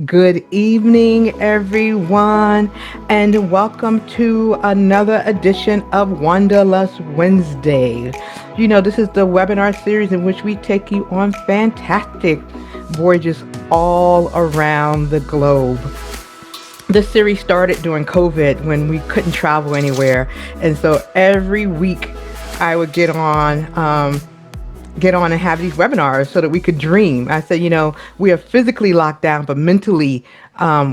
Good evening, everyone, and welcome to another edition of Wanderlust Wednesday. This is the webinar series in which we take you on fantastic voyages all around the globe. This series started during COVID when we couldn't travel anywhere, and so every week I would get on and have these webinars so that we could dream. I said, we are physically locked down, but mentally,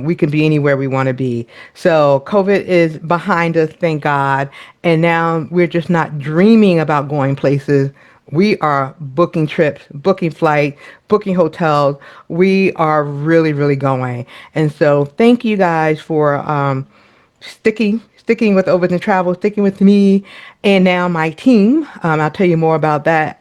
we can be anywhere we want to be. So COVID is behind us, thank God. And now we're just not dreaming about going places. We are booking trips, booking flight, booking hotels. We are really, really going. And so thank you guys for sticking with Overton Travel, sticking with me, and now my team. I'll tell you more about that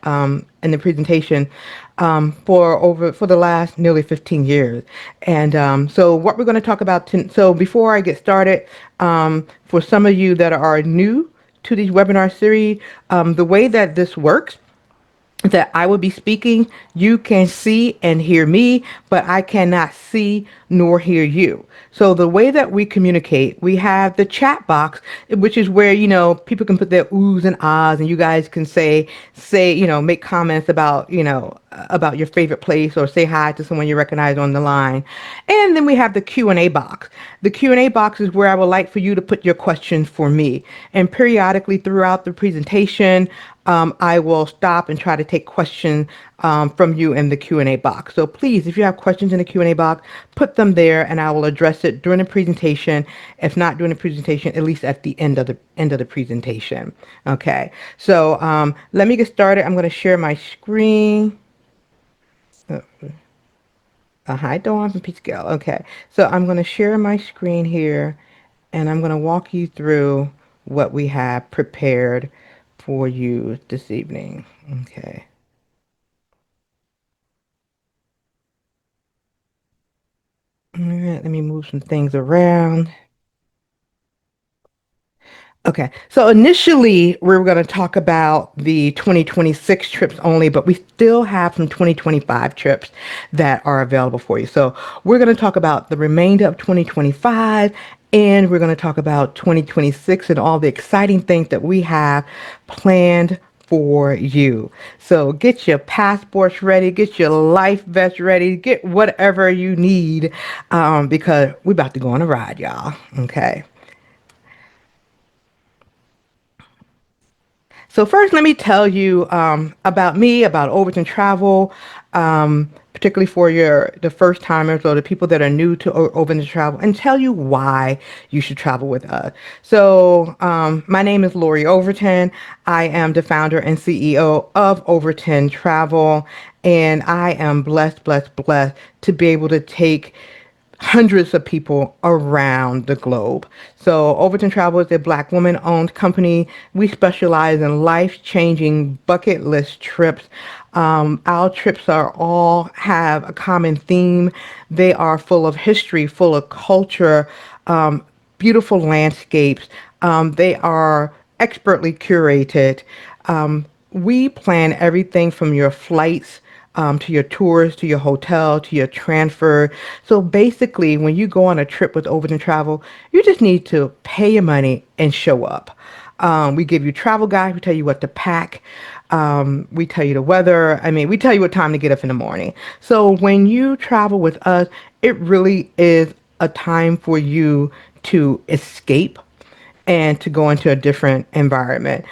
in the presentation. For the last nearly 15 years, and so what we're going to talk about. So before I get started, for some of you that are new to these webinar series, the way that this works that I will be speaking, you can see and hear me, but I cannot see nor hear you. So the way that we communicate, we have the chat box, which is where, people can put their oohs and ahs and you guys can say, make comments about your favorite place or say hi to someone you recognize on the line. And then we have the Q&A box. The Q&A box is where I would like for you to put your questions for me. And periodically throughout the presentation, I will stop and try to take questions from you in the Q&A box. So please, if you have questions in the Q&A box, put them there and I will address it during the presentation. If not during the presentation, at least at the end of the presentation. Okay. So let me get started. I'm going to share my screen. Uh, Hi, Dawn from Peach Scale. Okay. So I'm going to share my screen here and I'm going to walk you through what we have prepared for you this evening. Okay. All right, let me move some things around. Okay, so initially we were going to talk about the 2026 trips only, but we still have some 2025 trips that are available for you. So we're going to talk about the remainder of 2025 and we're going to talk about 2026 and all the exciting things that we have planned for you. So get your passports ready, get your life vest ready, get whatever you need because we're about to go on a ride, y'all. Okay. So first, let me tell you about me, about Overton Travel, particularly for the first timers or the people that are new to Overton Travel, and tell you why you should travel with us. So my name is Lori Overton. I am the founder and CEO of Overton Travel, and I am blessed, blessed, blessed to be able to take hundreds of people around the globe. So Overton Travel is a Black woman-owned company. We specialize in life-changing bucket list trips. Our trips are all have a common theme. They are full of history, full of culture, beautiful landscapes. They are expertly curated. We plan everything from your flights to your tours, to your hotel, to your transfer. So basically, when you go on a trip with Overton Travel, you just need to pay your money and show up. We give you travel guides. We tell you what to pack. We tell you the weather. I mean, we tell you what time to get up in the morning. So when you travel with us, it really is a time for you to escape and to go into a different environment.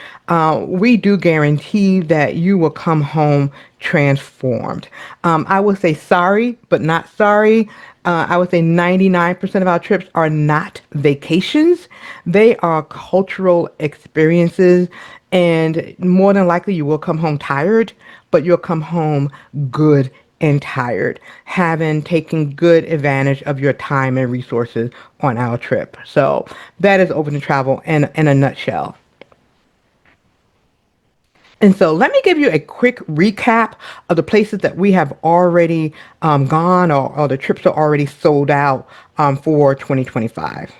We do guarantee that you will come home transformed. I would say sorry, but not sorry. I would say 99% of our trips are not vacations. They are cultural experiences. And more than likely, you will come home tired, but you'll come home good and tired, having taken good advantage of your time and resources on our trip. So that is Open to Travel in a nutshell. And so let me give you a quick recap of the places that we have already gone or the trips are already sold out for 2025.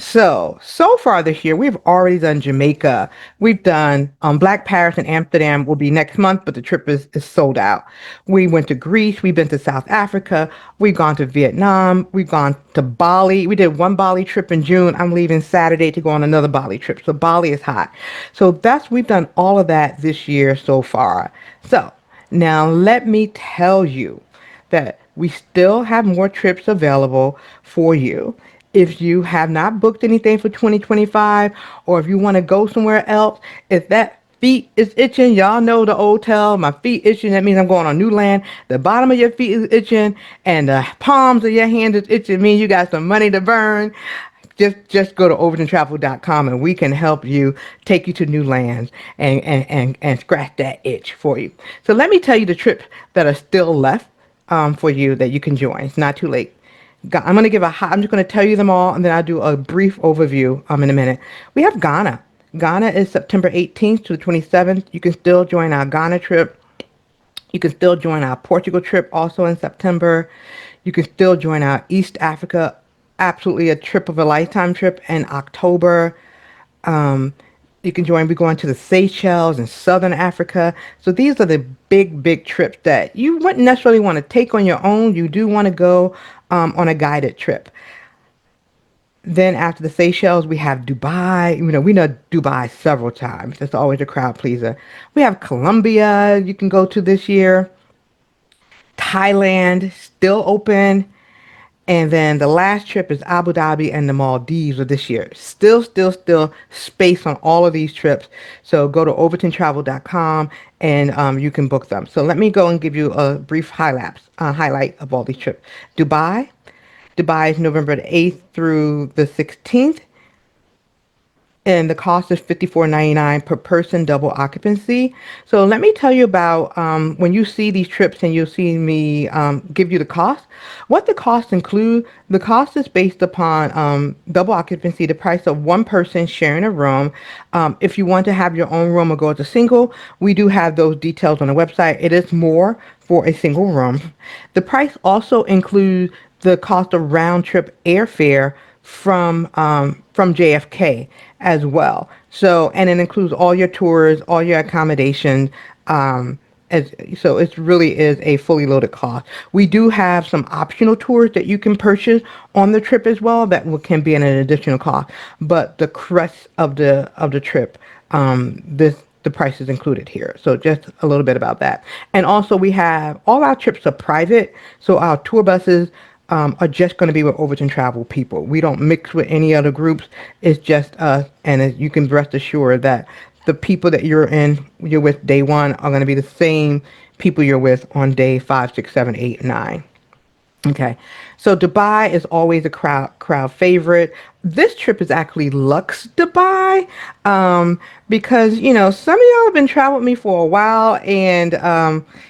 So far this year, we've already done Jamaica. We've done Black Paris and Amsterdam will be next month, but the trip is sold out. We went to Greece. We've been to South Africa. We've gone to Vietnam. We've gone to Bali. We did one Bali trip in June. I'm leaving Saturday to go on another Bali trip. So Bali is hot. So we've done all of that this year so far. So now let me tell you that we still have more trips available for you. If you have not booked anything for 2025, or if you want to go somewhere else, if that feet is itching, y'all know the old tell, my feet itching, that means I'm going on new land. The bottom of your feet is itching and the palms of your hands is itching, means you got some money to burn. Just go to overtontravel.com and we can help you take you to new lands and scratch that itch for you. So let me tell you the trips that are still left for you that you can join. It's not too late. I'm going to I'm just going to tell you them all, and then I'll do a brief overview in a minute. We have Ghana. Ghana is September 18th to the 27th. You can still join our Ghana trip. You can still join our Portugal trip also in September. You can still join our East Africa, absolutely a trip of a lifetime trip in October. Um, you can join. We're going to the Seychelles in Southern Africa. So these are the big trips that you wouldn't necessarily want to take on your own. You do want to go on a guided trip. Then after the Seychelles, we have Dubai. We know Dubai several times. That's always a crowd pleaser. We have Colombia you can go to this year. Thailand, still open. And then the last trip is Abu Dhabi and the Maldives of this year. Still space on all of these trips. So go to overtontravel.com and you can book them. So let me go and give you a brief highlight of all these trips. Dubai. Dubai is November the 8th through the 16th. And the cost is $54.99 per person, double occupancy. So let me tell you about when you see these trips and you'll see me give you the cost. What the costs include, the cost is based upon double occupancy, the price of one person sharing a room. If you want to have your own room or go as a single, we do have those details on the website. It is more for a single room. The price also includes the cost of round trip airfare from JFK as well. So, and it includes all your tours, all your accommodations. As, so it really is a fully loaded cost. We do have some optional tours that you can purchase on the trip as well that can be an additional cost. But the crest of the trip, the price is included here. So just a little bit about that. And also we have all our trips are private. So our tour buses are just going to be with Overton Travel people. We don't mix with any other groups. It's just us. And you can rest assured that the people that you're with day one are going to be the same people you're with on day 5, 6, 7, 8, 9. Okay, so Dubai is always a crowd favorite. This trip is actually Lux Dubai, because some of y'all have been traveling with me for a while, and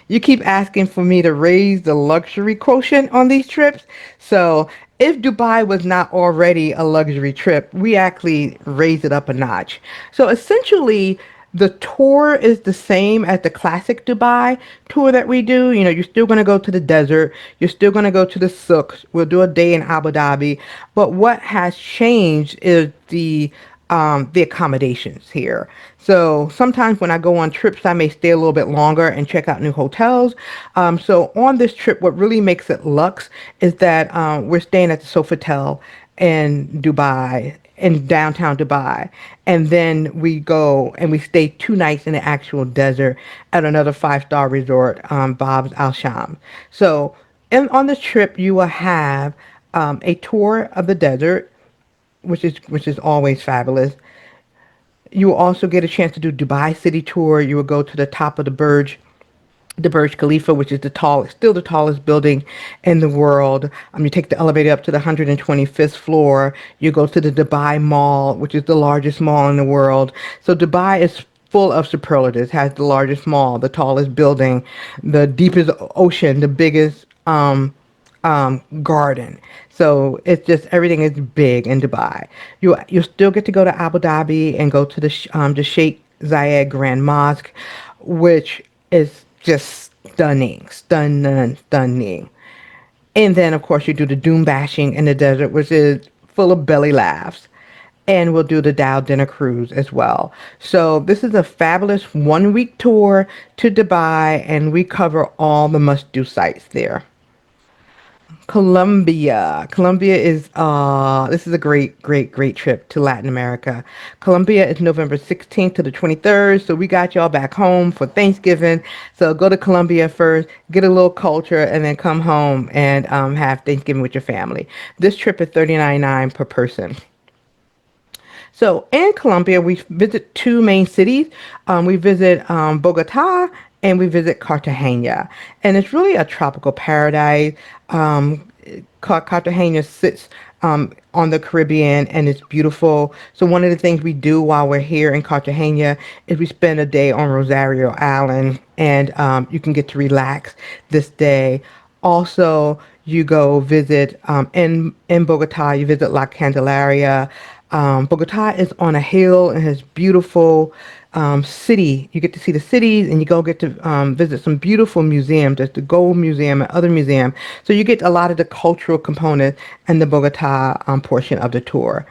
you keep asking for me to raise the luxury quotient on these trips. So if Dubai was not already a luxury trip, we actually raised it up a notch. So essentially, the tour is the same as the classic Dubai tour that we do. You're still going to go to the desert. You're still going to go to the souks. We'll do a day in Abu Dhabi. But what has changed is the accommodations here. So sometimes when I go on trips, I may stay a little bit longer and check out new hotels. So on this trip, what really makes it luxe is that we're staying at the Sofitel in Dubai, in downtown Dubai. And then we go and we stay 2 nights in the actual desert at another five-star resort, Bob's Al Sham. So on this trip, you will have a tour of the desert, which is always fabulous. You will also get a chance to do Dubai City Tour. You will go to the top of the Burj Khalifa, which is still the tallest building in the world. You take the elevator up to the 125th floor. You go to the Dubai Mall, which is the largest mall in the world. So Dubai is full of superlatives. Has the largest mall, the tallest building, the deepest ocean, the biggest garden. So it's just everything is big in Dubai. You still get to go to Abu Dhabi and go to the Sheikh Zayed Grand Mosque, which is just stunning. And then of course you do the doom bashing in the desert, which is full of belly laughs. and we'll do the Dow dinner cruise as well. So this is a fabulous 1 week tour to Dubai, and we cover all the must-do sites there. Colombia. Colombia is this is a great trip to Latin America. Colombia is November 16th to the 23rd, so we got y'all back home for Thanksgiving. So go to Colombia first, get a little culture, and then come home and have Thanksgiving with your family. This trip is $39.99 per person. So in Colombia, we visit two main cities. We visit Bogota and we visit Cartagena. And it's really a tropical paradise. Cartagena sits on the Caribbean and it's beautiful. So one of the things we do while we're here in Cartagena is we spend a day on Rosario Island, and you can get to relax this day. Also, you go visit in Bogota. You visit La Candelaria. Bogota is on a hill and has beautiful city. You get to see the cities, and you go get to visit some beautiful museums. There's the Gold Museum and other museums. So you get a lot of the cultural components in the Bogota portion of the tour.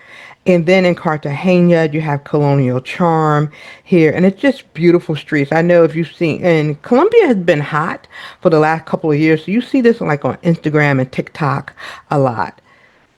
And then in Cartagena, you have colonial charm here, and it's just beautiful streets. I know if you've seen, and Colombia has been hot for the last couple of years, so you see this like on Instagram and TikTok a lot.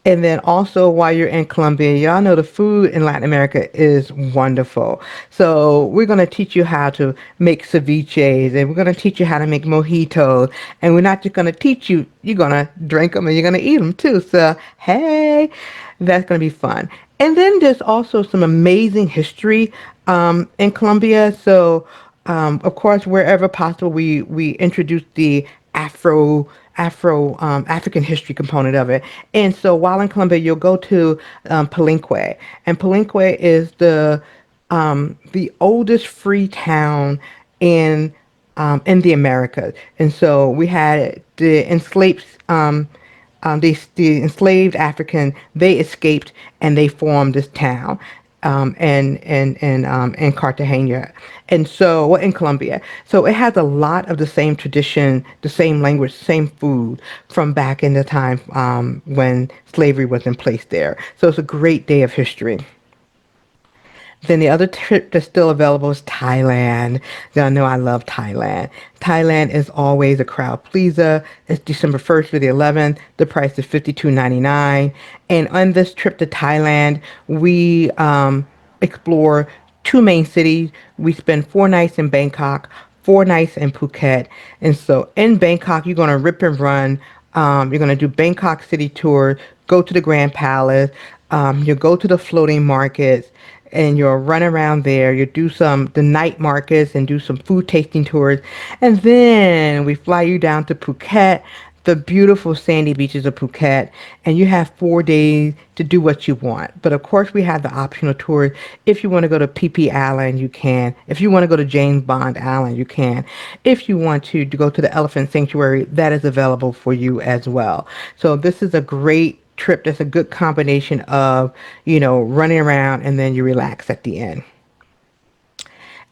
And then also while you're in Colombia, y'all know the food in Latin America is wonderful. So we're going to teach you how to make ceviches, and we're going to teach you how to make mojitos. And we're not just going to teach you, you're going to drink them and you're going to eat them too. So, hey, that's going to be fun. And then there's also some amazing history in Colombia. So, of course, wherever possible, we introduce the African history component of it. And so while in Colombia, you'll go to Palenque, and Palenque is the oldest free town in in the Americas. And so we had the enslaved African, they escaped and they formed this town in Cartagena, and so well, in Colombia. So it has a lot of the same tradition, the same language, same food from back in the time when slavery was in place there. So it's a great day of history. Then the other trip that's still available is Thailand. Y'all know I love Thailand. Thailand is always a crowd pleaser. It's December 1st to the 11th. The price is $52.99. And on this trip to Thailand, we explore two main cities. We spend 4 nights in Bangkok, 4 nights in Phuket. And so in Bangkok, you're going to rip and run. You're going to do Bangkok city tour, go to the Grand Palace. You'll go to the floating markets, and you'll run around there. You do the night markets and do some food tasting tours. And then we fly you down to Phuket, the beautiful sandy beaches of Phuket, and you have 4 days to do what you want. But of course, we have the optional tours. If you want to go to PP Island, you can. If you want to go to James Bond Island, you can. If you want to go to the Elephant Sanctuary, that is available for you as well. So this is a great trip that's a good combination of, running around and then you relax at the end.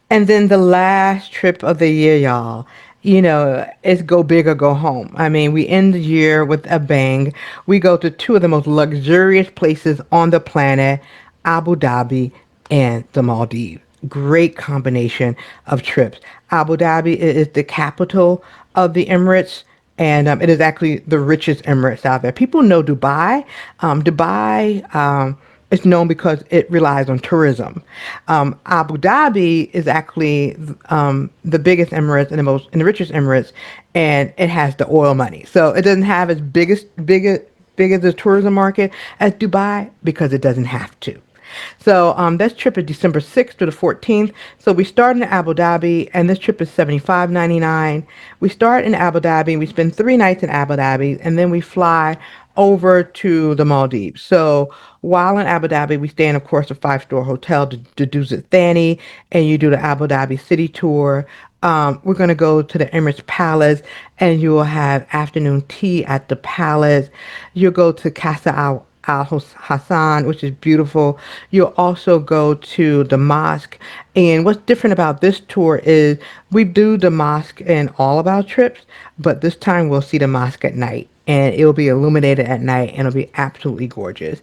And then the last trip of the year, y'all, is go big or go home. I mean, we end the year with a bang. We go to two of the most luxurious places on the planet, Abu Dhabi and the Maldives. Great combination of trips. Abu Dhabi is the capital of the Emirates, and it is actually the richest Emirates out there. People know Dubai. Dubai is known because it relies on tourism. Abu Dhabi is actually the biggest Emirates and the richest Emirates, and it has the oil money. So it doesn't have as big as the tourism market as Dubai because it doesn't have to. So this trip is December 6th to the 14th. So we start in Abu Dhabi, and this trip is $75.99. We start in Abu Dhabi, we spend 3 nights in Abu Dhabi, and then we fly over to the Maldives. So while in Abu Dhabi, we stay in, of course, a five-star hotel to do Thani, and you do the Abu Dhabi city tour. We're going to go to the Emirates Palace, and you will have afternoon tea at the palace. You'll go to Casa Al Hassan, which is beautiful. You'll also go to the mosque. And what's different about this tour is we do the mosque in all of our trips, but this time we'll see the mosque at night. And it'll be illuminated at night, and it'll be absolutely gorgeous.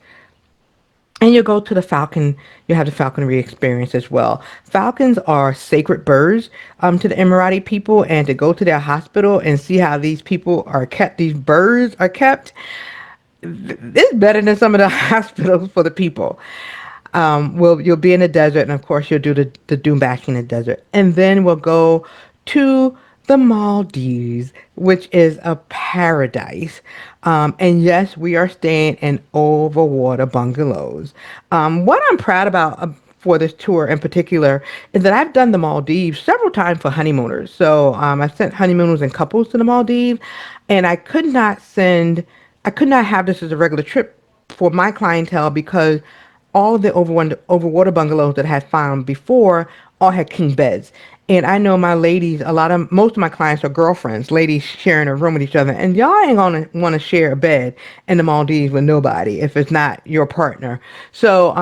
And you go to the falcon, you have the falconry experience as well. Falcons are sacred birds to the Emirati people, and to go to their hospital and see how these people are kept, these birds are kept, it's better than some of the hospitals for the people. Well, you'll be in the desert, and of course, you'll do the dune basking in the desert. And then we'll go to the Maldives, which is a paradise. And yes, we are staying in overwater bungalows. What I'm proud about for this tour in particular is that I've done the Maldives several times for honeymooners. So I sent honeymooners and couples to the Maldives, and I could not have this as a regular trip for my clientele because all of the overwater bungalows that I had found before all had king beds. And I know my ladies, most of my clients are girlfriends, ladies sharing a room with each other. And y'all ain't gonna want to share a bed in the Maldives with nobody if it's not your partner. So,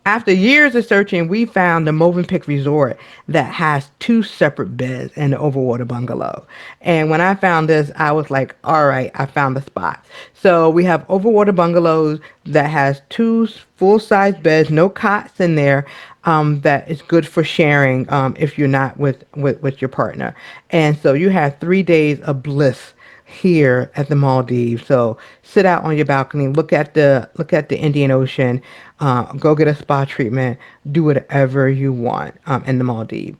after years of searching, we found the Movenpick Resort that has two separate beds in the overwater bungalow. And when I found this, I was like, all right, I found the spot. So we have overwater bungalows that has two full-size beds, no cots in there, that is good for sharing if you're not with your partner. And so you have 3 days of bliss here at the Maldives. So sit out on your balcony, look at the Indian Ocean, go get a spa treatment, do whatever you want in the Maldives.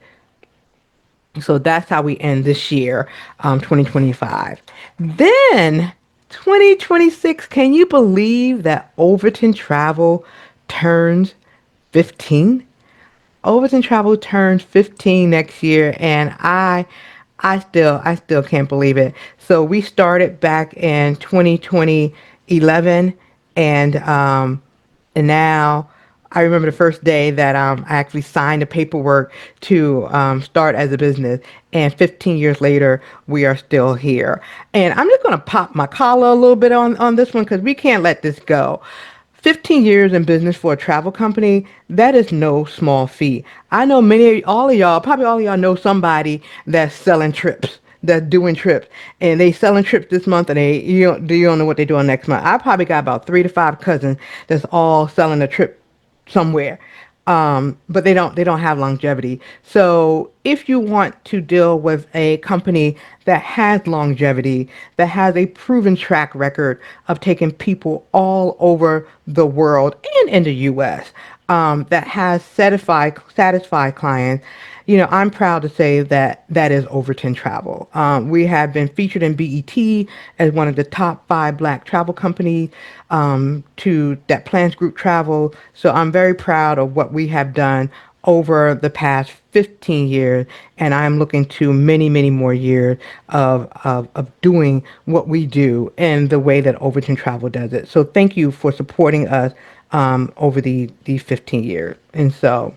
So that's how we end this year, 2025. Then 2026, can you believe that Overton Travel turns 15? Overton Travel turns 15 next year, and I still can't believe it. So we started back in 2020 11, and now I remember the first day that I actually signed the paperwork to start as a business, and 15 years later, we are still here. And I'm just going to pop my collar a little bit on this one because we can't let this go. 15 years in business for a travel company, that is no small feat. I know all of y'all, probably all of y'all know somebody that's selling trips, that's doing trips, and they selling trips this month, and you don't know what they're doing next month. I probably got about 3 to 5 cousins that's all selling a trip somewhere, but they don't have longevity. So if you want to deal with a company that has longevity, that has a proven track record of taking people all over the world and in the U.S., that has satisfied clients, I'm proud to say that that is Overton Travel. We have been featured in BET as one of the top 5 black travel companies, to that plans group travel. So I'm very proud of what we have done over the past 15 years, and I'm looking to many, many more years of doing what we do in the way that Overton Travel does it. So thank you for supporting us over these 15 years. And so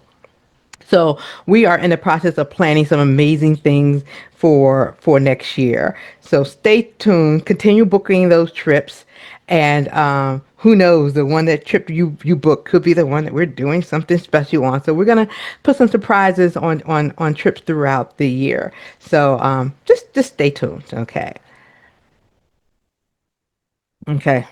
we are in the process of planning some amazing things for next year. So stay tuned. Continue booking those trips, and who knows, the one that trip you book could be the one that we're doing something special on. So we're gonna put some surprises on trips throughout the year. So just stay tuned. Okay. Okay.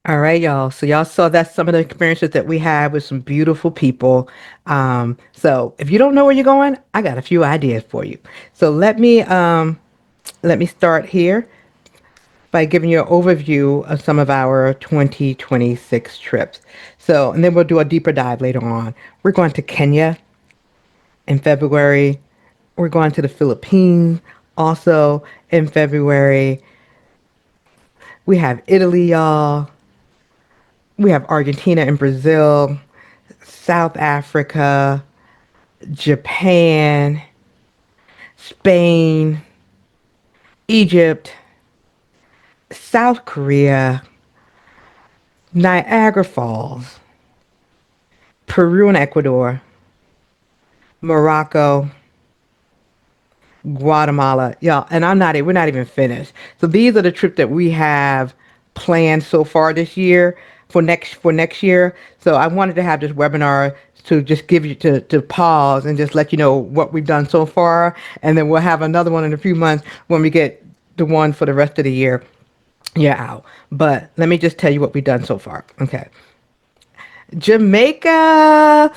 All right, y'all. So y'all saw that's some of the experiences that we had with some beautiful people. So if you don't know where you're going, I got a few ideas for you. So let me start here by giving you an overview of some of our 2026 trips. So, and then we'll do a deeper dive later on. We're going to Kenya in February. We're going to the Philippines also in February. We have Italy, y'all. We have Argentina and Brazil, South Africa, Japan, Spain, Egypt, South Korea, Niagara Falls, Peru and Ecuador, Morocco, Guatemala. Yeah, and we're not even finished. So these are the trips that we have planned so far this year for next year. So I wanted to have this webinar to just give you to pause and just let you know what we've done so far. And then we'll have another one in a few months when we get the one for the rest of the year. Yeah, out. But let me just tell you what we've done so far. Okay. Jamaica.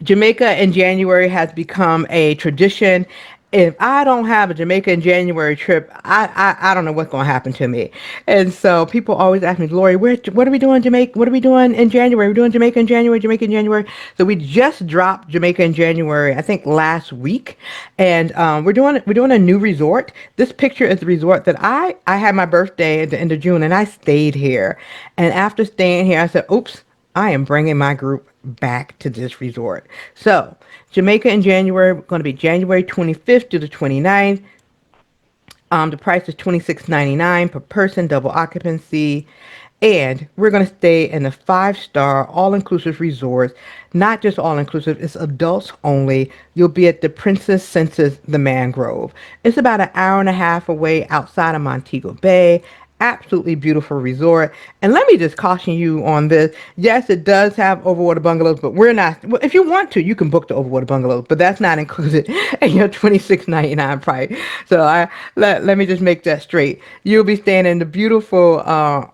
Jamaica in January has become a tradition. If I don't have a Jamaica in January trip, I don't know what's going to happen to me. And so people always ask me, Lori, what are we doing in Jamaica? What are we doing in January? We're doing Jamaica in January, Jamaica in January. So we just dropped Jamaica in January, I think last week, and we're doing a new resort. This picture is the resort that I had my birthday at the end of June, and I stayed here. And after staying here, I said, oops. I am bringing my group back to this resort. So, Jamaica in January, going to be January 25th to the 29th. The price is $26.99 per person, double occupancy. And we're going to stay in a five-star all-inclusive resort. Not just all-inclusive, it's adults only. You'll be at the Princess Census, the Mangrove. It's about an hour and a half away outside of Montego Bay. Absolutely beautiful resort. And let me just caution you on this. Yes, it does have overwater bungalows, but we're not. Well, if you want to, you can book the overwater bungalows, but that's not included in your $26.99 price. So let me just make that straight. You'll be staying in the beautiful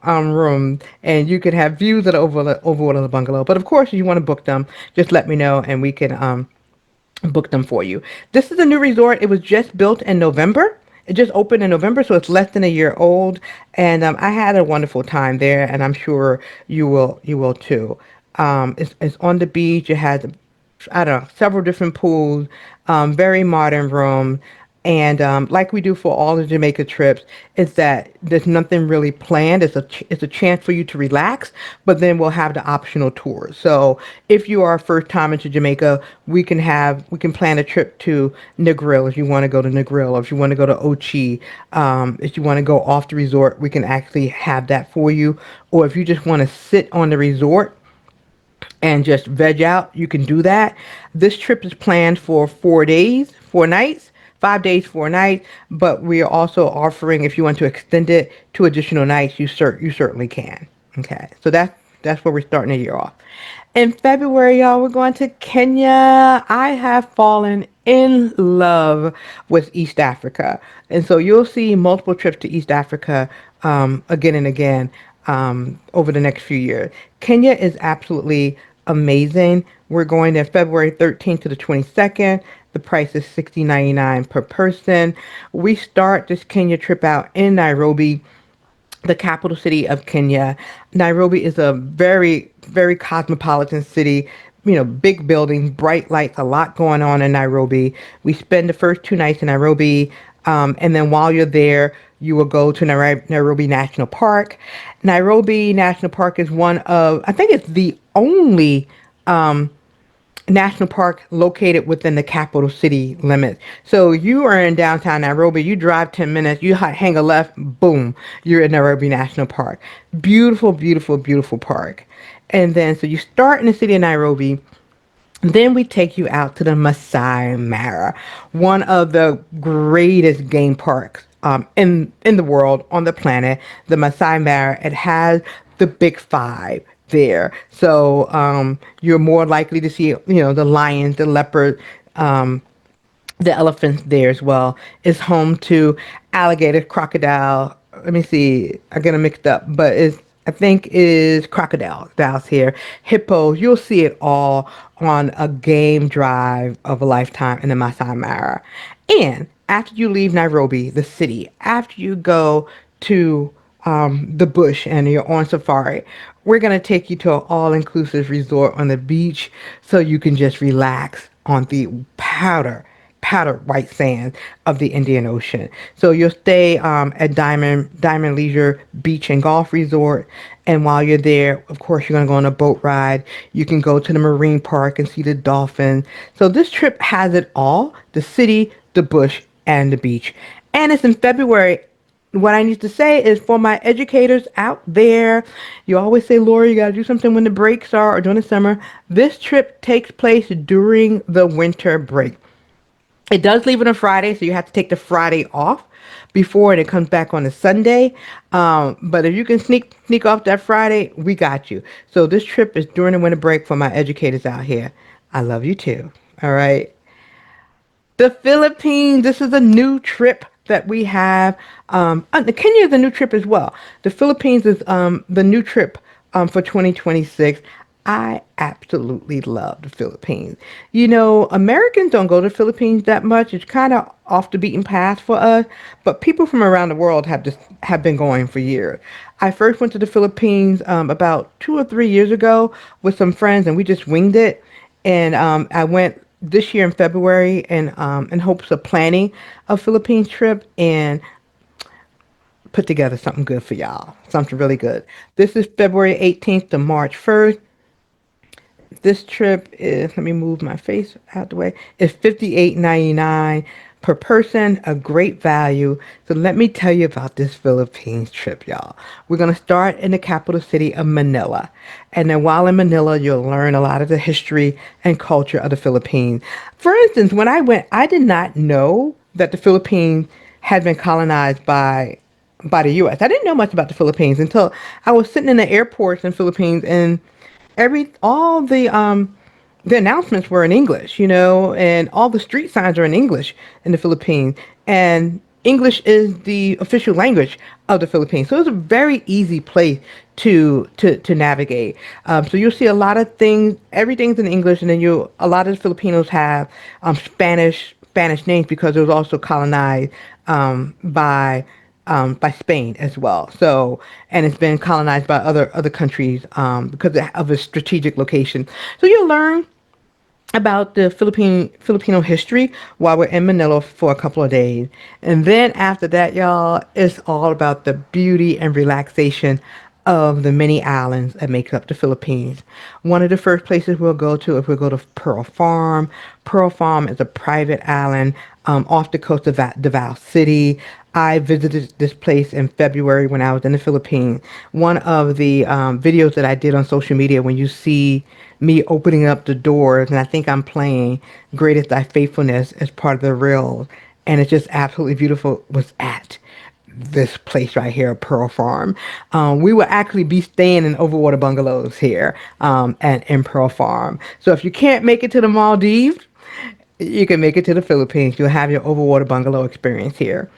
room, and you can have views of the overwater bungalow. But of course, if you want to book them, just let me know, and we can book them for you. This is a new resort. It was just built in November. It just opened in November, so it's less than a year old. And I had a wonderful time there, and I'm sure you will too. It's on the beach. It has, I don't know, several different pools, very modern room. And like we do for all the Jamaica trips, is that there's nothing really planned. It's a chance for you to relax, but then we'll have the optional tours. So if you are a first time into Jamaica, we can plan a trip to Negril if you want to go to Negril, or if you want to go to Ochi, if you want to go off the resort, we can actually have that for you. Or if you just want to sit on the resort and just veg out, you can do that. This trip is planned for 4 days, 4 nights, 5 days, 4 nights. But we are also offering, if you want to extend it to additional nights, you certainly can. Okay, so that's where we're starting the year off. In February, y'all, we're going to Kenya. I have fallen in love with East Africa. And so you'll see multiple trips to East Africa again and again over the next few years. Kenya is absolutely amazing. We're going there February 13th to the 22nd. The price is $60.99 per person. We start this Kenya trip out in Nairobi, the capital city of Kenya. Nairobi is a very, very cosmopolitan city. You know, big buildings, bright lights, a lot going on in Nairobi. We spend the first 2 nights in Nairobi, and then while you're there, you will go to Nairobi National Park. Nairobi National Park is one of, I think it's the only national park located within the capital city limits. So you are in downtown Nairobi, you drive 10 minutes, you hang a left, boom, you're in Nairobi National Park. Beautiful, beautiful, beautiful park. And then, so you start in the city of Nairobi, then we take you out to the Masai Mara, one of the greatest game parks in the world, on the planet. The Masai Mara, it has the big five there. So you're more likely to see, the lions, the leopard, the elephants there as well. It's home to alligator, crocodile, let me see. I'm gonna mixed up, but it's I think is crocodiles here, hippos. You'll see it all on a game drive of a lifetime in the Masai Mara. And after you leave Nairobi, the city, after you go to the bush and you're on safari, we're gonna take you to an all-inclusive resort on the beach so you can just relax on the powdered white sand of the Indian Ocean. So you'll stay at Diamond Leisure Beach and Golf Resort, and while you're there, of course, you're gonna go on a boat ride. You can go to the marine park and see the dolphins. So this trip has it all: the city, the bush, and the beach. And it's in February. What I need to say is for my educators out there, you always say, Laura, you got to do something when the breaks are or during the summer. This trip takes place during the winter break. It does leave on a Friday, so you have to take the Friday off before and it comes back on a Sunday. But if you can sneak off that Friday, we got you. So this trip is during the winter break for my educators out here. I love you too. All right. The Philippines. This is a new trip that we have. The Kenya is a new trip as well. The Philippines is the new trip for 2026. I absolutely love the Philippines. You know, Americans don't go to the Philippines that much. It's kind of off the beaten path for us, but people from around the world have been going for years. I first went to the Philippines about 2 or 3 years ago with some friends, and we just winged it. And I went this year in February in hopes of planning a Philippines trip and put together something good for y'all. Something really good. This is February 18th to March 1st. This trip is, let me move my face out the way, is $58.99 per person, a great value. So let me tell you about this Philippines trip, y'all. We're going to start in the capital city of Manila. And then while in Manila, you'll learn a lot of the history and culture of the Philippines. For instance, when I went, I did not know that the Philippines had been colonized by the US. I didn't know much about the Philippines until I was sitting in the airports in Philippines, and all the announcements were in English, you know, and all the street signs are in English in the Philippines. And English is the official language of the Philippines. So it's a very easy place to navigate. So you'll see a lot of things, everything's in English, and then a lot of the Filipinos have Spanish names because it was also colonized by Spain as well. So, and it's been colonized by other countries because of its strategic location. So you'll learn about the Filipino history while we're in Manila for a couple of days. And then after that, y'all, it's all about the beauty and relaxation of the many islands that make up the Philippines. One of the first places we'll go to if we go to Pearl Farm. Pearl Farm is a private island off the coast of Davao City. I visited this place in February when I was in the Philippines. One of the videos that I did on social media, when you see me opening up the doors, and I think I'm playing Great is Thy Faithfulness as part of the reel, and it's just absolutely beautiful, was at this place right here, Pearl Farm. We will actually be staying in overwater bungalows here and in Pearl Farm. So if you can't make it to the Maldives, you can make it to the Philippines. You'll have your overwater bungalow experience here.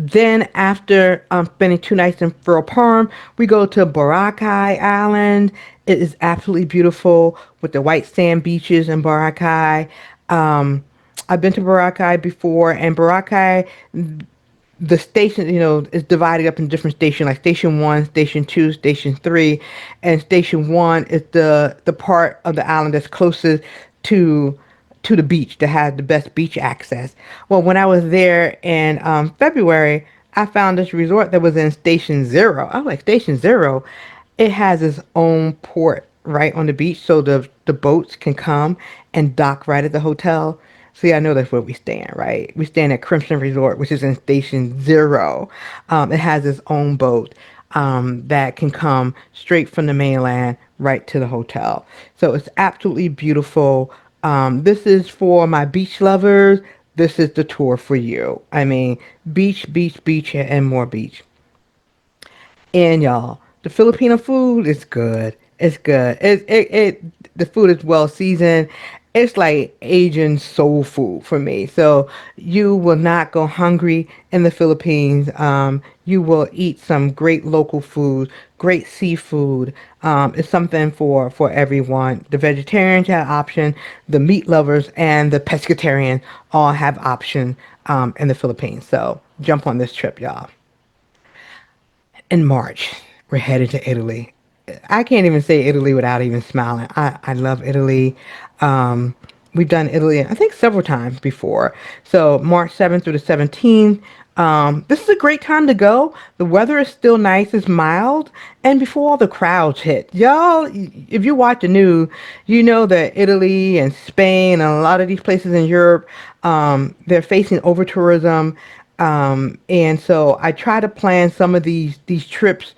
Then after spending 2 nights in Pearl Farm, we go to Boracay Island. It is absolutely beautiful with the white sand beaches in Boracay. I've been to Boracay before, and Boracay, the station, you know, is divided up in different stations, like Station 1, Station 2, Station 3. And Station 1 is the part of the island that's closest to the beach, that has the best beach access. Well, when I was there in February, I found this resort that was in Station 0. I was like, Station 0? It has its own port right on the beach, so the boats can come and dock right at the hotel. See, I know that's where we stand, right? We stand at Crimson Resort, which is in Station 0. It has its own boat that can come straight from the mainland right to the hotel. So it's absolutely beautiful. This is for my beach lovers. This is the tour for you. I mean, beach, beach, beach, and more beach. And y'all, the Filipino food is good. It's good. The food is well seasoned. It's like Asian soul food for me. So you will not go hungry in the Philippines. You will eat some great local food, great seafood. It's something for everyone. The vegetarians have option, the meat lovers and the pescatarian all have option in the Philippines. So jump on this trip, y'all. In March, we're headed to Italy. I can't even say Italy without even smiling. I love Italy. Um, we've done Italy, I think, several times before. So March 7th through the 17th. This is a great time to go. The weather is still nice, it's mild, and before all the crowds hit. Y'all, if you watch the news, you know that Italy and Spain and a lot of these places in Europe, they're facing over tourism. And so I try to plan some of these trips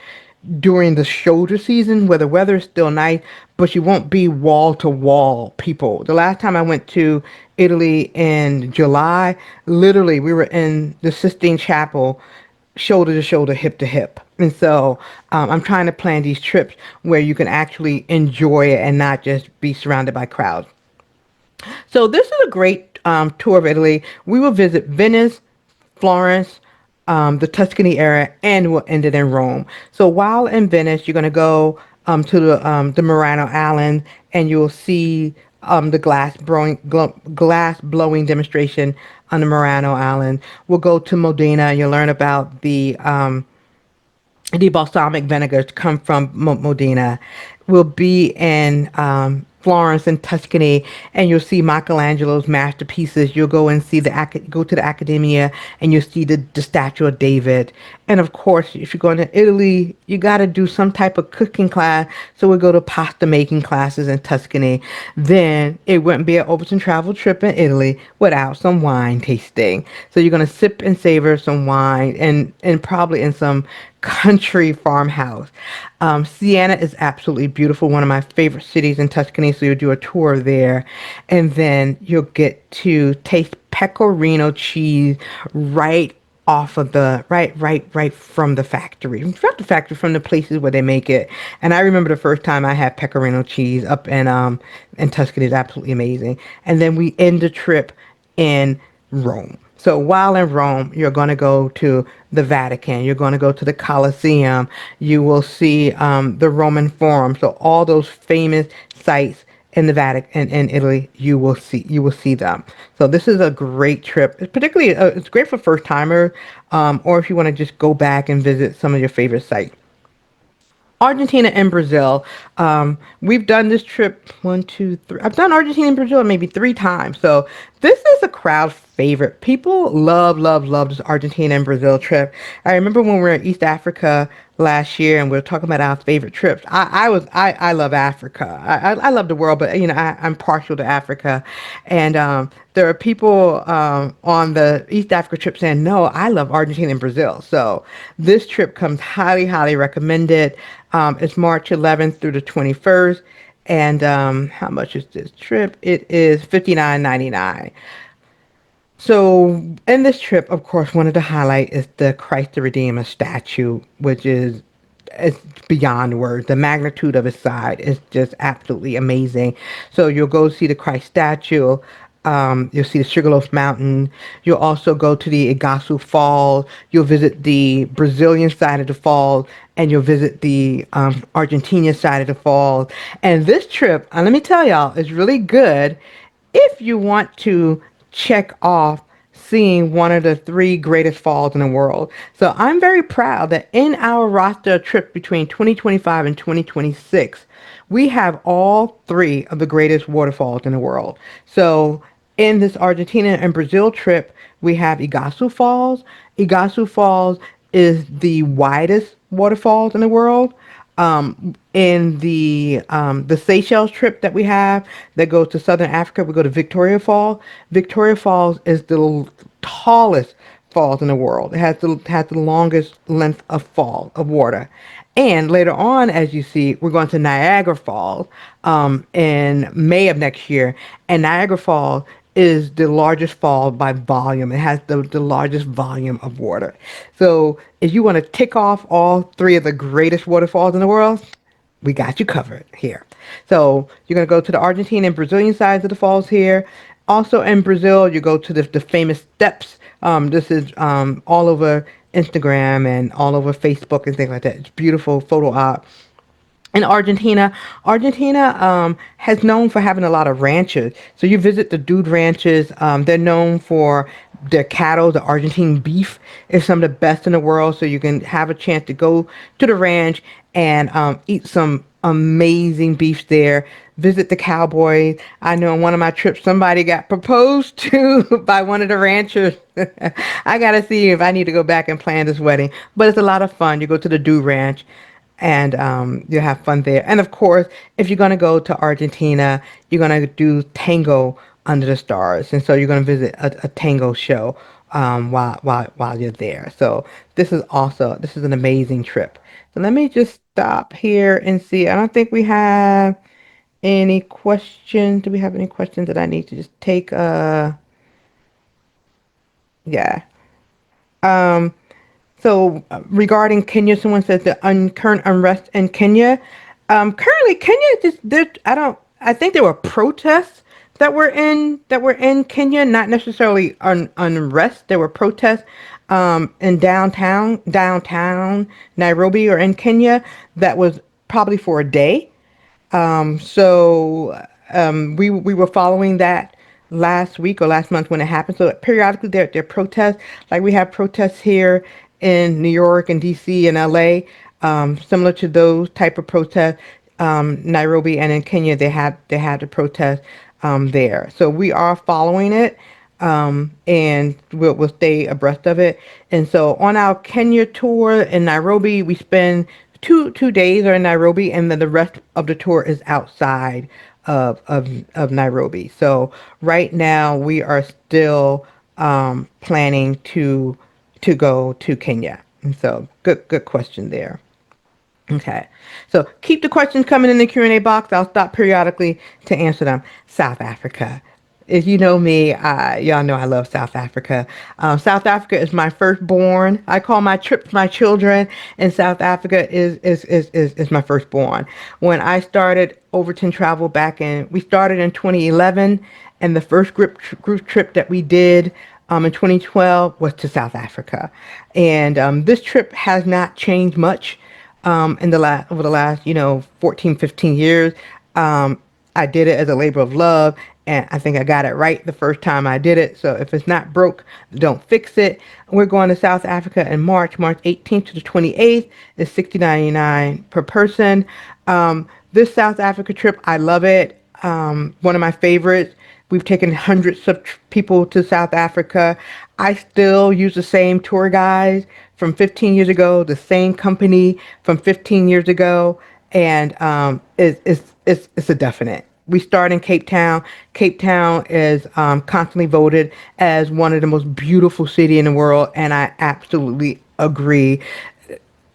during the shoulder season where the weather is still nice, but you won't be wall to wall people. The last time I went to Italy in July, literally we were in the Sistine Chapel, shoulder to shoulder, hip to hip. And so I'm trying to plan these trips where you can actually enjoy it and not just be surrounded by crowds. So this is a great tour of Italy. We will visit Venice, Florence, the Tuscany area, and we'll end it in Rome. So while in Venice, you're going to go to the Murano Island, and you'll see the glass blowing demonstration on the Murano Island. We'll go to Modena, and you'll learn about the balsamic vinegar to come from Modena. Will be in Florence and Tuscany, and you'll see Michelangelo's masterpieces. You'll go and see go to the Accademia, and you'll see the statue of David. And of course, if you're going to Italy, you got to do some type of cooking class. So we'll go to pasta making classes in Tuscany. Then it wouldn't be an Overton travel trip in Italy without some wine tasting. So you're going to sip and savor some wine, and probably in some country farmhouse. Siena is absolutely beautiful, one of my favorite cities in Tuscany. So you'll do a tour there, and then you'll get to taste pecorino cheese right off of the right from the factory, from the places where they make it. And I remember the first time I had pecorino cheese up in Tuscany. Is absolutely amazing. And then we end the trip in Rome. So while in Rome, you're going to go to the Vatican. You're going to go to the Colosseum. You will see the Roman Forum. So all those famous sites in the Vatican in Italy, you will see them. So this is a great trip. It's particularly it's great for first timers, or if you want to just go back and visit some of your favorite sites. Argentina and Brazil. We've done this trip one, two, three. I've done Argentina and Brazil maybe three times. So this is a crowd favorite. People love, love, love this Argentina and Brazil trip. I remember when we were in East Africa last year and we were talking about our favorite trips. I love Africa. I love the world, but I'm partial to Africa, and there are people on the East Africa trip saying, no, I love Argentina and Brazil. So this trip comes highly, highly recommended. It's March 11th through the 21st. And how much is this trip? It is $59.99. So in this trip, of course, one of the highlight is the Christ the Redeemer statue, which is it's beyond words. The magnitude of its size is just absolutely amazing. So you'll go see the Christ statue. You'll see the Sugarloaf Mountain. You'll also go to the Iguazu Falls. You'll visit the Brazilian side of the falls, and you'll visit the Argentina side of the falls. And this trip, let me tell y'all, is really good if you want to check off seeing one of the three greatest falls in the world. So I'm very proud that in our roster trip between 2025 and 2026, we have all three of the greatest waterfalls in the world. So in this Argentina and Brazil trip, we have Iguazu Falls. Iguazu Falls is the widest waterfalls in the world. In the Seychelles trip that we have that goes to Southern Africa, we go to Victoria Falls. Victoria Falls is the tallest falls in the world. It has the longest length of fall of water. And later on, as you see, we're going to Niagara Falls in May of next year. And Niagara Falls is the largest fall by volume. It has the largest volume of water. So if you want to tick off all three of the greatest waterfalls in the world, we got you covered here. So you're going to go to the Argentine and Brazilian sides of the falls here. Also in Brazil, you go to the famous steps. This is all over Instagram and all over Facebook and things like that. It's beautiful photo op. In Argentina, Argentina has known for having a lot of ranches. So you visit the dude ranches. They're known for their cattle. The Argentine beef is some of the best in the world. So you can have a chance to go to the ranch and eat some amazing beef there. Visit the cowboys. I know on one of my trips, somebody got proposed to by one of the ranchers. I gotta see if I need to go back and plan this wedding. But it's a lot of fun. You go to the dude ranch and you have fun there. And of course, if you're going to go to Argentina, you're going to do tango under the stars, and so you're going to visit a tango show while you're there. So this is an amazing trip. So let me just stop here and see. I don't think we have any questions. Do we have any questions that I need to just take? Yeah. Um, So regarding Kenya, someone says the current unrest in Kenya. Currently, Kenya just there. I think there were protests that were in Kenya, not necessarily unrest. There were protests in downtown Nairobi or in Kenya that was probably for a day. We were following that last week or last month when it happened. So periodically there are protests, like we have protests here in New York and D.C. and L.A. Similar to those type of protests. Nairobi and in Kenya they had the protest there. So we are following it. And we'll stay abreast of it. And so on our Kenya tour in Nairobi, we spend two days are in Nairobi, and then the rest of the tour is outside of Nairobi. So right now we are still planning to go to Kenya. And so good question there. Okay, so keep the questions coming in the Q&A box. I'll stop periodically to answer them. South Africa. If you know me, y'all know I love South Africa. South Africa is my firstborn. I call my trips my children, and South Africa is my firstborn. When I started Overton Travel we started in 2011, and the first group trip that we did in 2012 was to South Africa. And this trip has not changed much in the last over the last 14 15 years. I did it as a labor of love, and I think I got it right the first time I did it. So if it's not broke, don't fix it. We're going to South Africa in March 18th to the 28th. It's $60.99 per person. This South Africa trip, I love it. One of my favorites. We've taken hundreds of people to South Africa. I still use the same tour guides from 15 years ago, the same company from 15 years ago, and it's a definite. We start in Cape Town. Cape Town is constantly voted as one of the most beautiful city in the world, and I absolutely agree.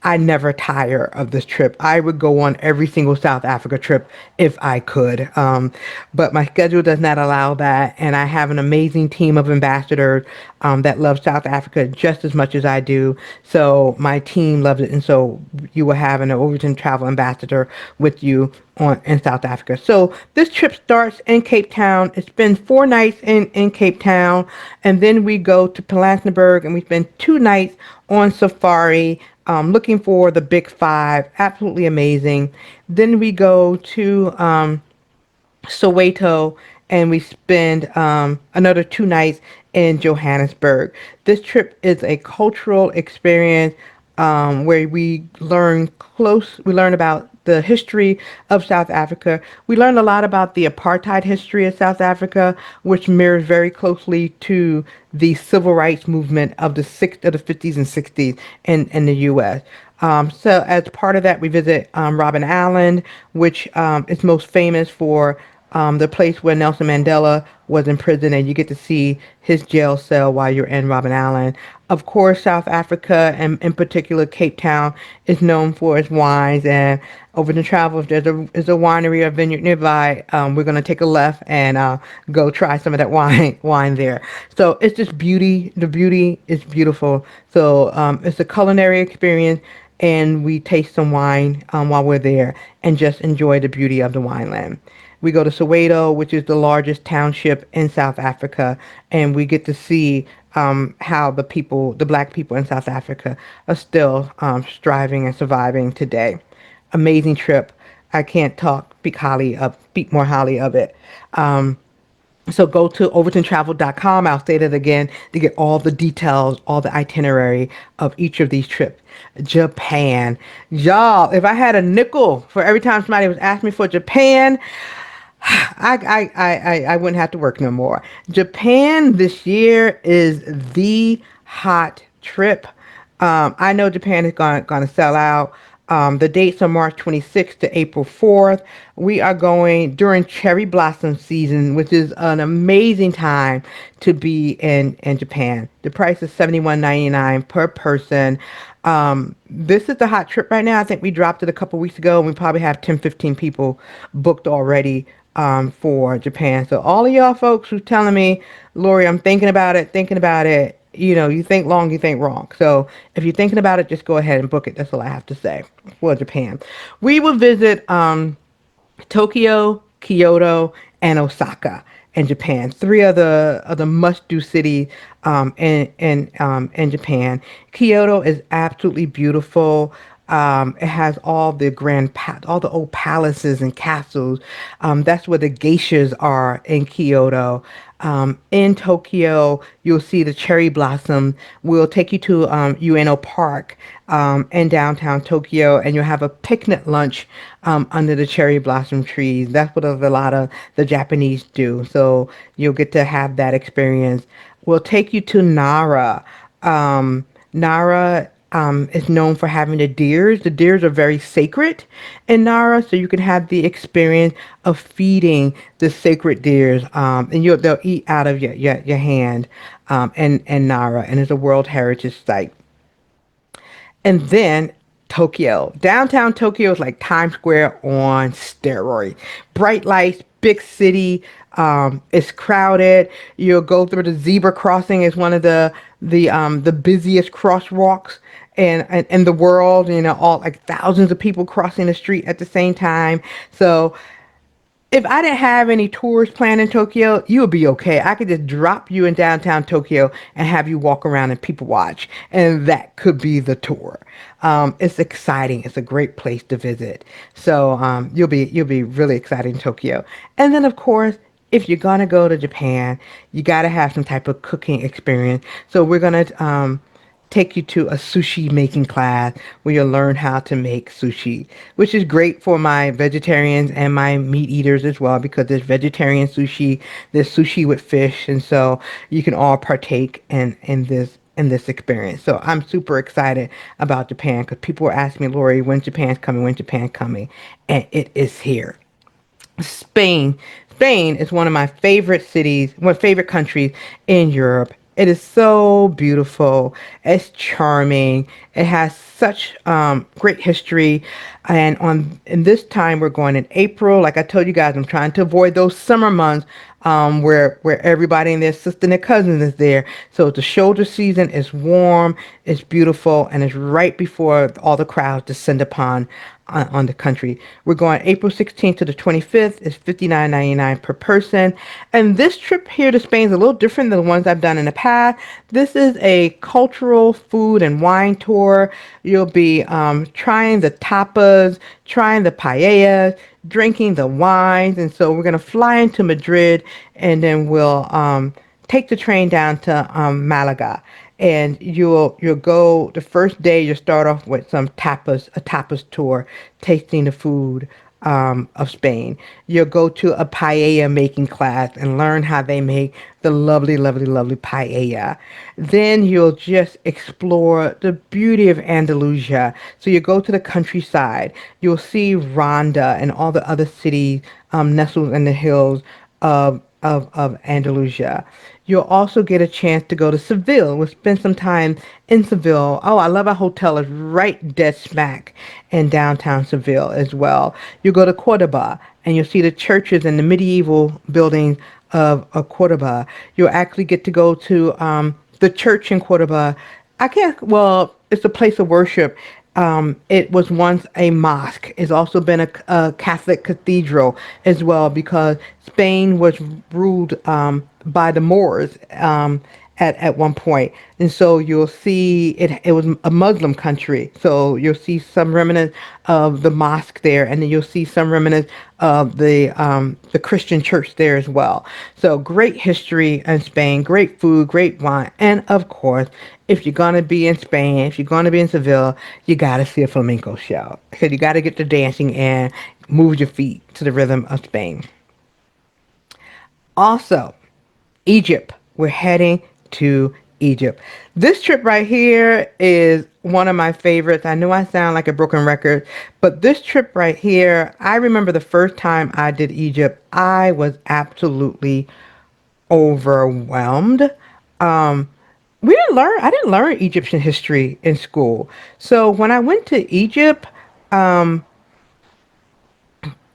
I never tire of this trip. I would go on every single South Africa trip if I could. But my schedule does not allow that. And I have an amazing team of ambassadors that love South Africa just as much as I do. So my team loves it. And so you will have an Overton Travel ambassador with you in South Africa. So this trip starts in Cape Town. It spends 4 nights in Cape Town. And then we go to Palansburg and we spend 2 nights on safari, looking for the big five. Absolutely amazing. Then we go to Soweto, and we spend another 2 nights in Johannesburg. This trip is a cultural experience where we learn about the history of South Africa. We learn a lot about the apartheid history of South Africa, which mirrors very closely to the civil rights movement of the 50s and 60s in the U.S. So as part of that, we visit Robben Island, which is most famous for the place where Nelson Mandela was in prison, and you get to see his jail cell while you're in Robben Island. Of course, South Africa, and in particular Cape Town, is known for its wines. And over the travel, if is a winery or vineyard nearby, we're going to take a left and go try some of that wine there. So it's just beauty. The beauty is beautiful. So it's a culinary experience. and we taste some wine while we're there and just enjoy the beauty of the wineland. We go to Soweto, which is the largest township in South Africa, and we get to see how the black people in South Africa, are still striving and surviving today. Amazing trip. I can't speak more highly of it. So go to overtontravel.com. I'll say that again to get all the details, all the itinerary of each of these trips. Japan. Y'all, if I had a nickel for every time somebody was asking me for Japan, I wouldn't have to work no more. Japan this year is the hot trip. I know Japan is going to sell out. The dates are March 26th to April 4th. We are going during cherry blossom season, which is an amazing time to be in Japan. The price is $71.99 per person. This is the hot trip right now. I think we dropped it a couple weeks ago, and we probably have 10, 15 people booked already for Japan. So all of y'all folks who's telling me, Lori, I'm thinking about it. You think long, you think wrong. So if you're thinking about it, just go ahead and book it. That's all I have to say for Japan. We will visit Tokyo, Kyoto, and Osaka in Japan. Three of the must-do cities in Japan. Kyoto is absolutely beautiful. It has all the old palaces and castles. That's where the geishas are in Kyoto. In Tokyo, you'll see the cherry blossom. We'll take you to Ueno Park in downtown Tokyo, and you'll have a picnic lunch under the cherry blossom trees. That's what a lot of the Japanese do. So you'll get to have that experience. We'll take you to Nara. Nara is known for having the deers. The deers are very sacred in Nara, so you can have the experience of feeding the sacred deers, and they'll eat out of your hand in Nara, and it's a World Heritage Site. And then Tokyo. Downtown Tokyo is like Times Square on steroids. Bright lights, big city. It's crowded. You'll go through the zebra crossing. Is one of the busiest crosswalks in the world. All like thousands of people crossing the street at the same time. So if I didn't have any tours planned in Tokyo, you would be okay. I could just drop you in downtown Tokyo and have you walk around and people watch, and that could be the tour. It's exciting. It's a great place to visit. So you'll be really excited in Tokyo. And then of course, if you're gonna go to Japan, you gotta have some type of cooking experience. So we're gonna take you to a sushi making class where you'll learn how to make sushi, which is great for my vegetarians and my meat eaters as well, because there's vegetarian sushi, there's sushi with fish, and so you can all partake in this experience. So I'm super excited about Japan because people were asking me, Lori, when's Japan's coming? When's Japan coming? And it is here. Spain. Spain is one of my favorite cities, one of my favorite countries in Europe. It is so beautiful. It's charming. It has such great history. And in this time, we're going in April. Like I told you guys, I'm trying to avoid those summer months where everybody and their sister and their cousins is there. So the shoulder season is warm, it's beautiful, and it's right before all the crowds descend upon on the country. We're going April 16th to the 25th. It's $59.99 per person. And this trip here to Spain is a little different than the ones I've done in the past. This is a cultural food and wine tour. You'll be trying the tapas, trying the paellas, drinking the wines. And so we're going to fly into Madrid, and then we'll take the train down to Malaga, and you'll go the first day. You'll start off with a tapas tour, tasting the food of Spain. You'll go to a paella making class and learn how they make the lovely, lovely, lovely paella. Then you'll just explore the beauty of Andalusia. So you go to the countryside. You'll see Ronda and all the other cities nestled in the hills of Andalusia. You'll also get a chance to go to Seville. We'll spend some time in Seville. Oh, I love our hotel. It's right dead smack in downtown Seville as well. You'll go to Cordoba, and you'll see the churches and the medieval buildings of Cordoba. You'll actually get to go to the church in Cordoba. Well, it's a place of worship, It was once a mosque. It's also been a Catholic cathedral as well because Spain was ruled by the Moors at one point. And so you'll see it was a Muslim country. So you'll see some remnants of the mosque there, and then you'll see some remnants of the Christian church there as well. So great history in Spain, great food, great wine, and of course, if you're gonna be in Spain, if you're gonna be in Seville, you gotta see a flamenco show because you gotta get the dancing and move your feet to the rhythm of Spain. Also, Egypt. We're heading to Egypt. This trip right here is one of my favorites. I know I sound like a broken record, but this trip right here, I remember the first time I did Egypt, I was absolutely overwhelmed. Um, I didn't learn Egyptian history in school. So when I went to Egypt, um,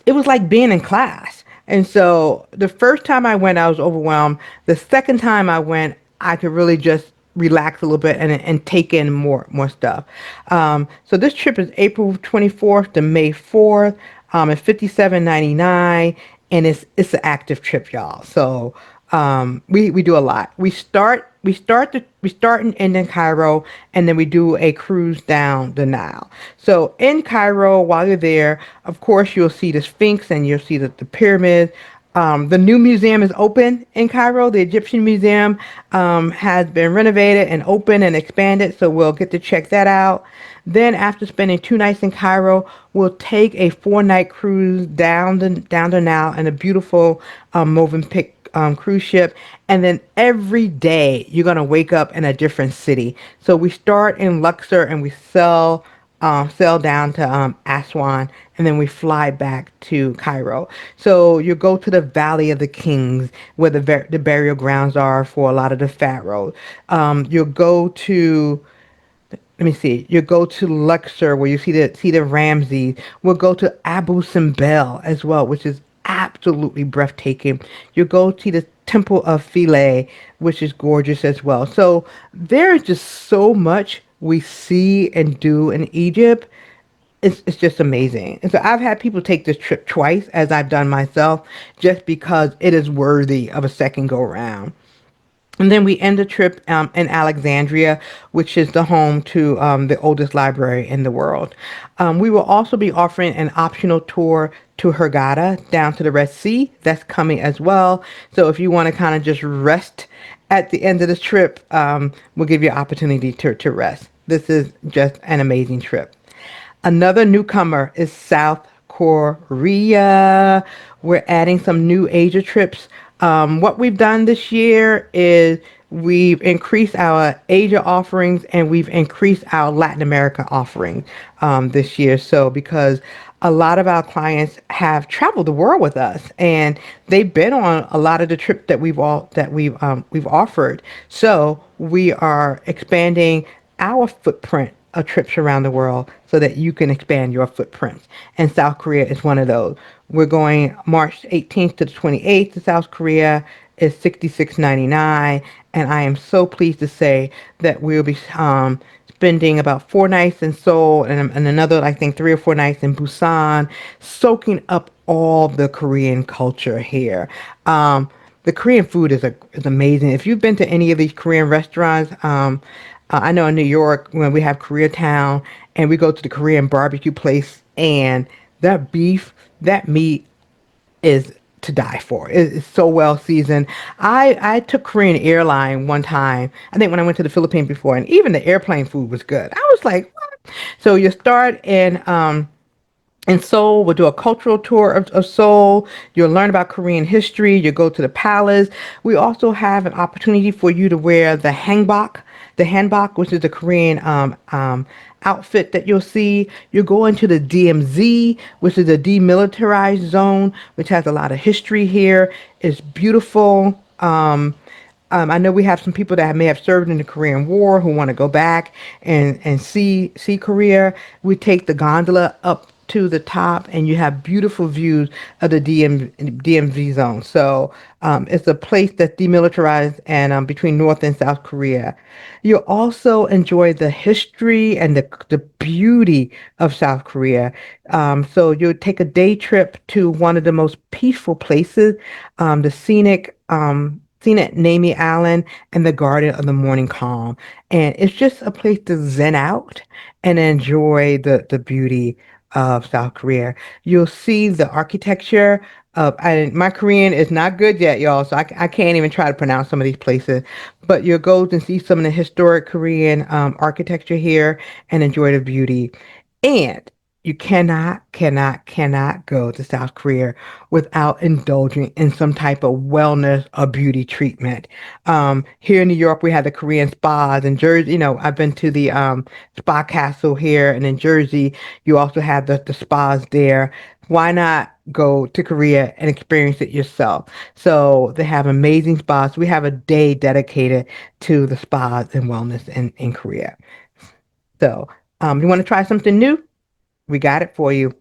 it was like being in class. And so the first time I went, I was overwhelmed. The second time I went, I could really just relax a little bit and take in more stuff. So this trip is April 24th to May 4th. It's 57.99, and it's an active trip, y'all. So we do a lot. We start and end in Cairo, and then we do a cruise down the Nile. So in Cairo, while you're there, of course you'll see the Sphinx and you'll see the pyramids. The new museum is open in Cairo. The Egyptian Museum has been renovated and open and expanded, so we'll get to check that out. Then, after spending 2 nights in Cairo, we'll take a 4-night cruise down the Nile in a beautiful Movenpick cruise ship. And then every day you're gonna wake up in a different city. So we start in Luxor and we sail down to Aswan, and then we fly back to Cairo. So you go to the Valley of the Kings, where the burial grounds are for a lot of the pharaohs. You'll go to let me see. You go to Luxor where you see the Ramses. We'll go to Abu Simbel as well, which is absolutely breathtaking. You go to the Temple of Philae, which is gorgeous as well. So there's just so much we see and do in Egypt. It's just amazing. And so I've had people take this trip twice, as I've done myself, just because it is worthy of a second go round. And then we end the trip in Alexandria, which is the home to the oldest library in the world. We will also be offering an optional tour to Hurghada down to the Red Sea. That's coming as well. So if you want to kind of just rest at the end of this trip, we'll give you an opportunity to rest. This is just an amazing trip. Another newcomer is South Korea. We're adding some new Asia trips. What we've done this year is we've increased our Asia offerings and we've increased our Latin America offerings this year. So because a lot of our clients have traveled the world with us and they've been on a lot of the trips that we've offered. So we are expanding our footprint of trips around the world so that you can expand your footprints. And South Korea is one of those. We're going March 18th to the 28th to South Korea. Is 66.99, and I am so pleased to say that we'll be spending about 4 nights in Seoul and another, I think, 3 or 4 nights in Busan, soaking up all the Korean culture here. The Korean food is amazing. If you've been to any of these Korean restaurants, I know in New York when we have Koreatown and we go to the Korean barbecue place and that beef, that meat is to die for. It's so well seasoned. I took Korean airline one time. I think when I went to the Philippines before, and even the airplane food was good. I was like, what? So you start in Seoul. We'll do a cultural tour of Seoul. You'll learn about Korean history. You go to the palace. We also have an opportunity for you to wear the hanbok, which is the Korean outfit that you'll see. You go into the DMZ, which is a demilitarized zone, which has a lot of history here. It's beautiful. I know we have some people that may have served in the Korean War who want to go back and see Korea. We take the gondola up to the top and you have beautiful views of the DMV zone. So it's a place that's demilitarized and between North and South Korea. You'll also enjoy the history and the beauty of South Korea. So you'll take a day trip to one of the most peaceful places, the scenic Nami Island and the Garden of the Morning Calm. And it's just a place to zen out and enjoy the beauty of South Korea. You'll see the architecture of, and my Korean is not good yet, y'all, so I can't even try to pronounce some of these places, but you'll go and see some of the historic Korean architecture here and enjoy the beauty. And you cannot go to South Korea without indulging in some type of wellness or beauty treatment. Here in New York, we have the Korean spas. In Jersey, I've been to the spa castle here, and in Jersey, you also have the spas there. Why not go to Korea and experience it yourself? So they have amazing spas. We have a day dedicated to the spas and wellness in Korea. So you want to try something new? We got it for you.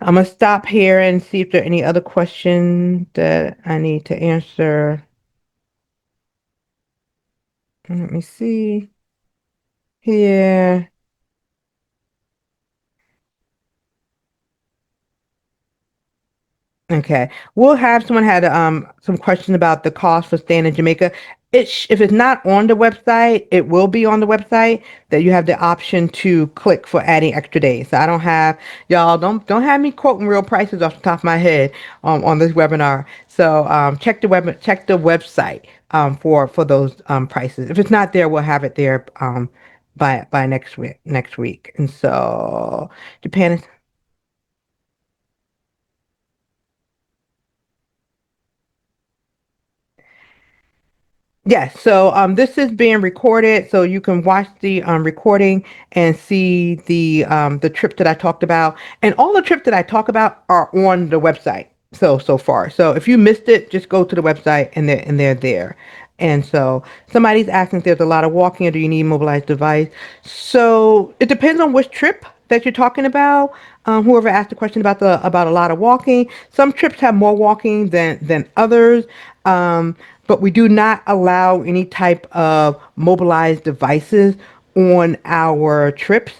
I'm gonna stop here and see if there are any other questions that I need to answer. Let me see here. Okay. We'll have someone had some questions about the cost for staying in Jamaica. If it's not on the website, it will be on the website that you have the option to click for adding extra days. So I don't have y'all don't have me quoting real prices off the top of my head on this webinar. So check the website for those prices. If it's not there, we'll have it there by next week. And so Japan is. Yes, so this is being recorded, so you can watch the recording and see the trip that I talked about, and all the trips that I talk about are on the website. So far, so if you missed it, just go to the website and they're there. And so somebody's asking if there's a lot of walking or do you need mobilized device. So it depends on which trip that you're talking about. Whoever asked the question about a lot of walking, some trips have more walking than others. But we do not allow any type of mobilized devices on our trips,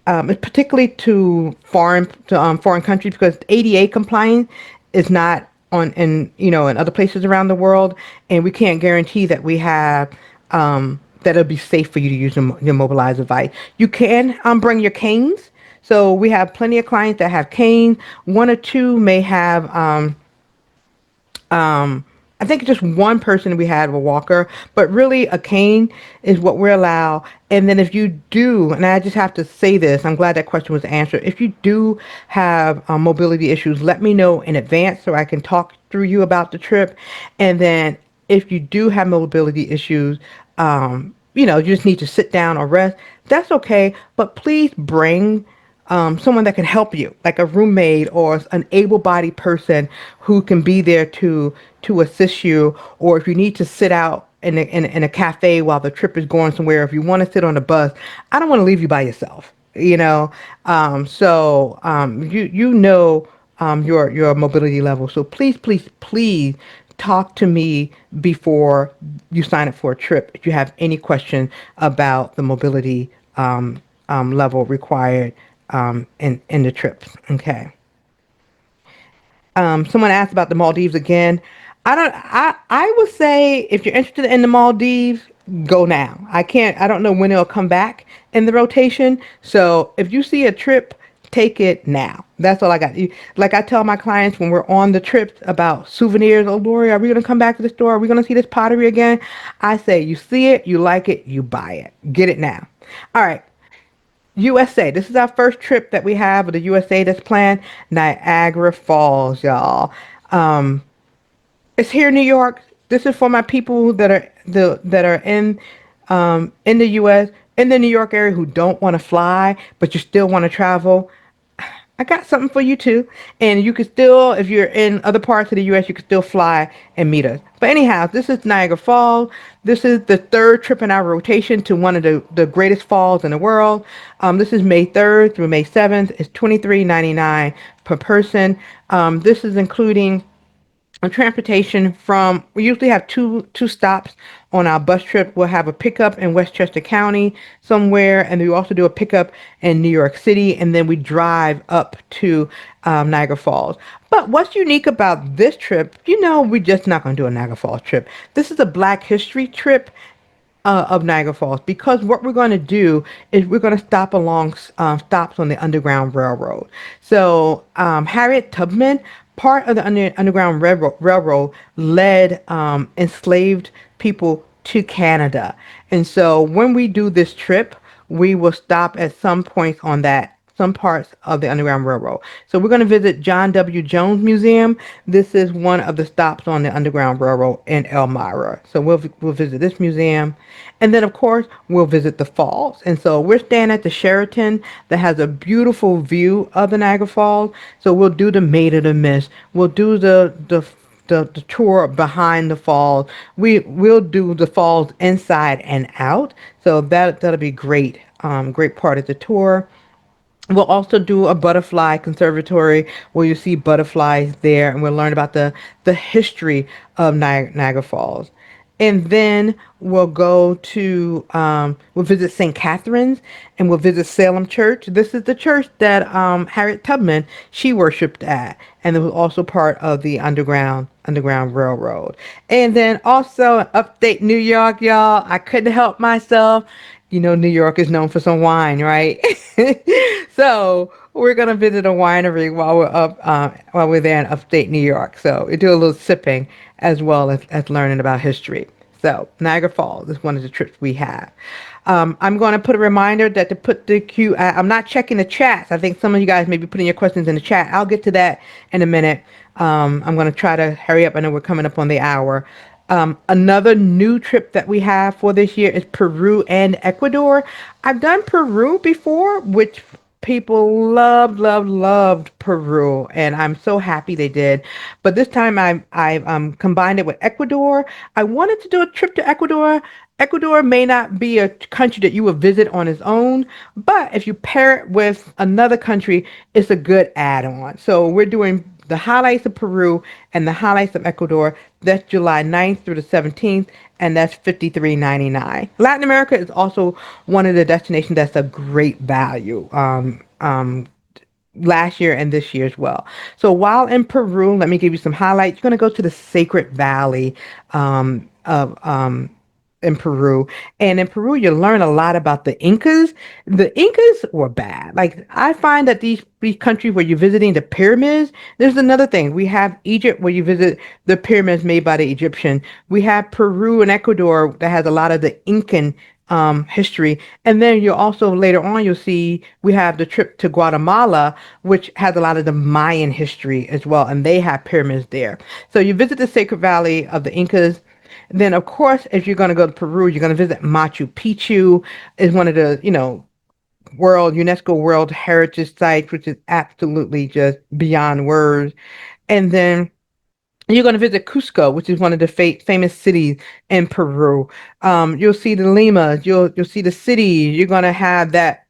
particularly to foreign countries because ADA compliance is not on in other places around the world, and we can't guarantee that we have that it'll be safe for you to use your mobilized device. You can bring your canes. So we have plenty of clients that have canes. One or two may have um, I think just one person we had a walker, but really a cane is what we're allowed. And then if you do, and I just have to say this, I'm glad that question was answered. If you do have mobility issues, let me know in advance so I can talk through you about the trip. And then if you do have mobility issues, you just need to sit down or rest. That's okay, but please bring someone that can help you, like a roommate or an able-bodied person who can be there to assist you. Or if you need to sit out in a cafe while the trip is going somewhere, if you want to sit on a bus, I don't want to leave you by yourself. Your mobility level. So please talk to me before you sign up for a trip if you have any question about the mobility level required in the trips. Okay. Someone asked about the Maldives again. I would say if you're interested in the Maldives, go now. I don't know when it'll come back in the rotation. So if you see a trip, take it now. That's all I got. Like I tell my clients when we're on the trips about souvenirs, oh Lori, are we gonna come back to the store? Are we gonna see this pottery again? I say you see it, you like it, you buy it. Get it now. All right. USA. This is our first trip that we have with the USA that's planned. Niagara Falls, y'all. Um, it's here in New York. This is for my people that are in the US, in the New York area who don't want to fly, but you still want to travel. I got something for you too. And you could still, if you're in other parts of the U.S., you could still fly and meet us. But anyhow, this is Niagara Falls. This is the third trip in our rotation to one of the greatest falls in the world. This is May 3rd through May 7th. It's $23.99 per person. This is including transportation from, we usually have two stops on our bus trip. We'll have a pickup in Westchester County somewhere, and we also do a pickup in New York City, and then we drive up to Niagara Falls. But what's unique about this trip, we're just not going to do a Niagara Falls trip. This is a Black History trip of Niagara Falls, because what we're going to do is we're going to stop along stops on the Underground Railroad. So Harriet Tubman, part of the Underground Railroad, led enslaved people to Canada. And so when we do this trip, we will stop at some points on some parts of the Underground Railroad. So we're going to visit John W. Jones Museum. This is one of the stops on the Underground Railroad in Elmira. So we'll visit this museum. And then, of course, we'll visit the falls. And so we're staying at the Sheraton that has a beautiful view of the Niagara Falls. So we'll do the Maid of the Mist. We'll do the tour behind the falls. We'll do the falls inside and out. So that'll be great. Great part of the tour. We'll also do a butterfly conservatory where you see butterflies there, and we'll learn about the history of Niagara Falls. And then we'll visit St. Catherine's, and we'll visit Salem Church. This is the church that Harriet Tubman, she worshipped at, and it was also part of the Underground Railroad. And then also in upstate New York, y'all, I couldn't help myself. New York is known for some wine, right? So we're gonna visit a winery while we're there in upstate New York. So we do a little sipping as well as learning about history. So Niagara Falls is one of the trips we have. I'm going to put a reminder that to put the queue. I'm not checking the chats. I think some of you guys may be putting your questions in the chat. I'll get to that in a minute. I'm going to try to hurry up. I know we're coming up on the hour. Another new trip that we have for this year is Peru and Ecuador. I've done Peru before, which people loved Peru, and I'm so happy they did. But this time I combined it with Ecuador. I wanted to do a trip to Ecuador. Ecuador may not be a country that you would visit on its own, but if you pair it with another country, it's a good add-on. So we're doing the highlights of Peru and the highlights of Ecuador. That's July 9th through the 17th, and that's $53.99. Latin America is also one of the destinations that's a great value. Last year and this year as well. So while in Peru, let me give you some highlights. You're going to go to the Sacred Valley of in Peru. And in Peru, you learn a lot about the Incas. The Incas were bad. Like, I find that these countries where you're visiting the pyramids, there's another thing. We have Egypt where you visit the pyramids made by the Egyptian. We have Peru and Ecuador that has a lot of the Incan history. And then you also later on you'll see we have the trip to Guatemala, which has a lot of the Mayan history as well, and they have pyramids there. So you visit the Sacred Valley of the Incas. Then, of course, if you're going to go to Peru, you're going to visit Machu Picchu. Is one of the, UNESCO World Heritage Sites, which is absolutely just beyond words. And then you're going to visit Cusco, which is one of the famous cities in Peru. You'll see the Limas. You'll see the city. You're going to have that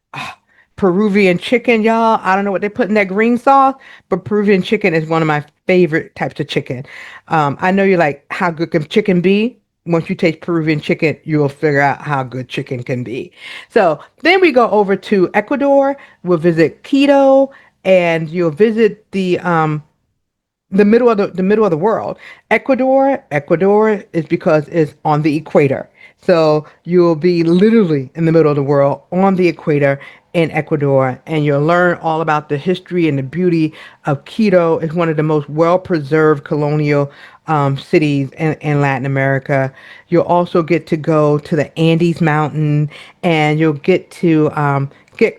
Peruvian chicken, y'all. I don't know what they put in that green sauce, but Peruvian chicken is one of my favorite types of chicken. I know you're like, how good can chicken be? Once you taste Peruvian chicken, you'll figure out how good chicken can be. So then we go over to Ecuador. We'll visit Quito, and you'll visit the middle of the world. Ecuador is because it's on the equator. So you'll be literally in the middle of the world on the equator in Ecuador, and you'll learn all about the history and the beauty of Quito. It's one of the most well-preserved colonial cities in Latin America. You'll also get to go to the Andes Mountain, and you'll get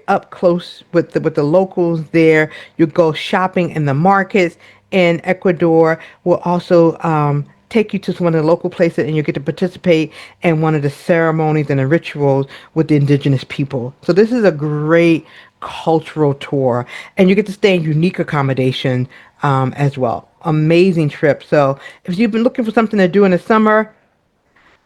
up close with the locals there. You'll go shopping in the markets in Ecuador. Will also take you to one of the local places, and you get to participate in one of the ceremonies and the rituals with the indigenous people. So this is a great cultural tour, and you get to stay in unique accommodation as well. Amazing trip. So if you've been looking for something to do in the summer,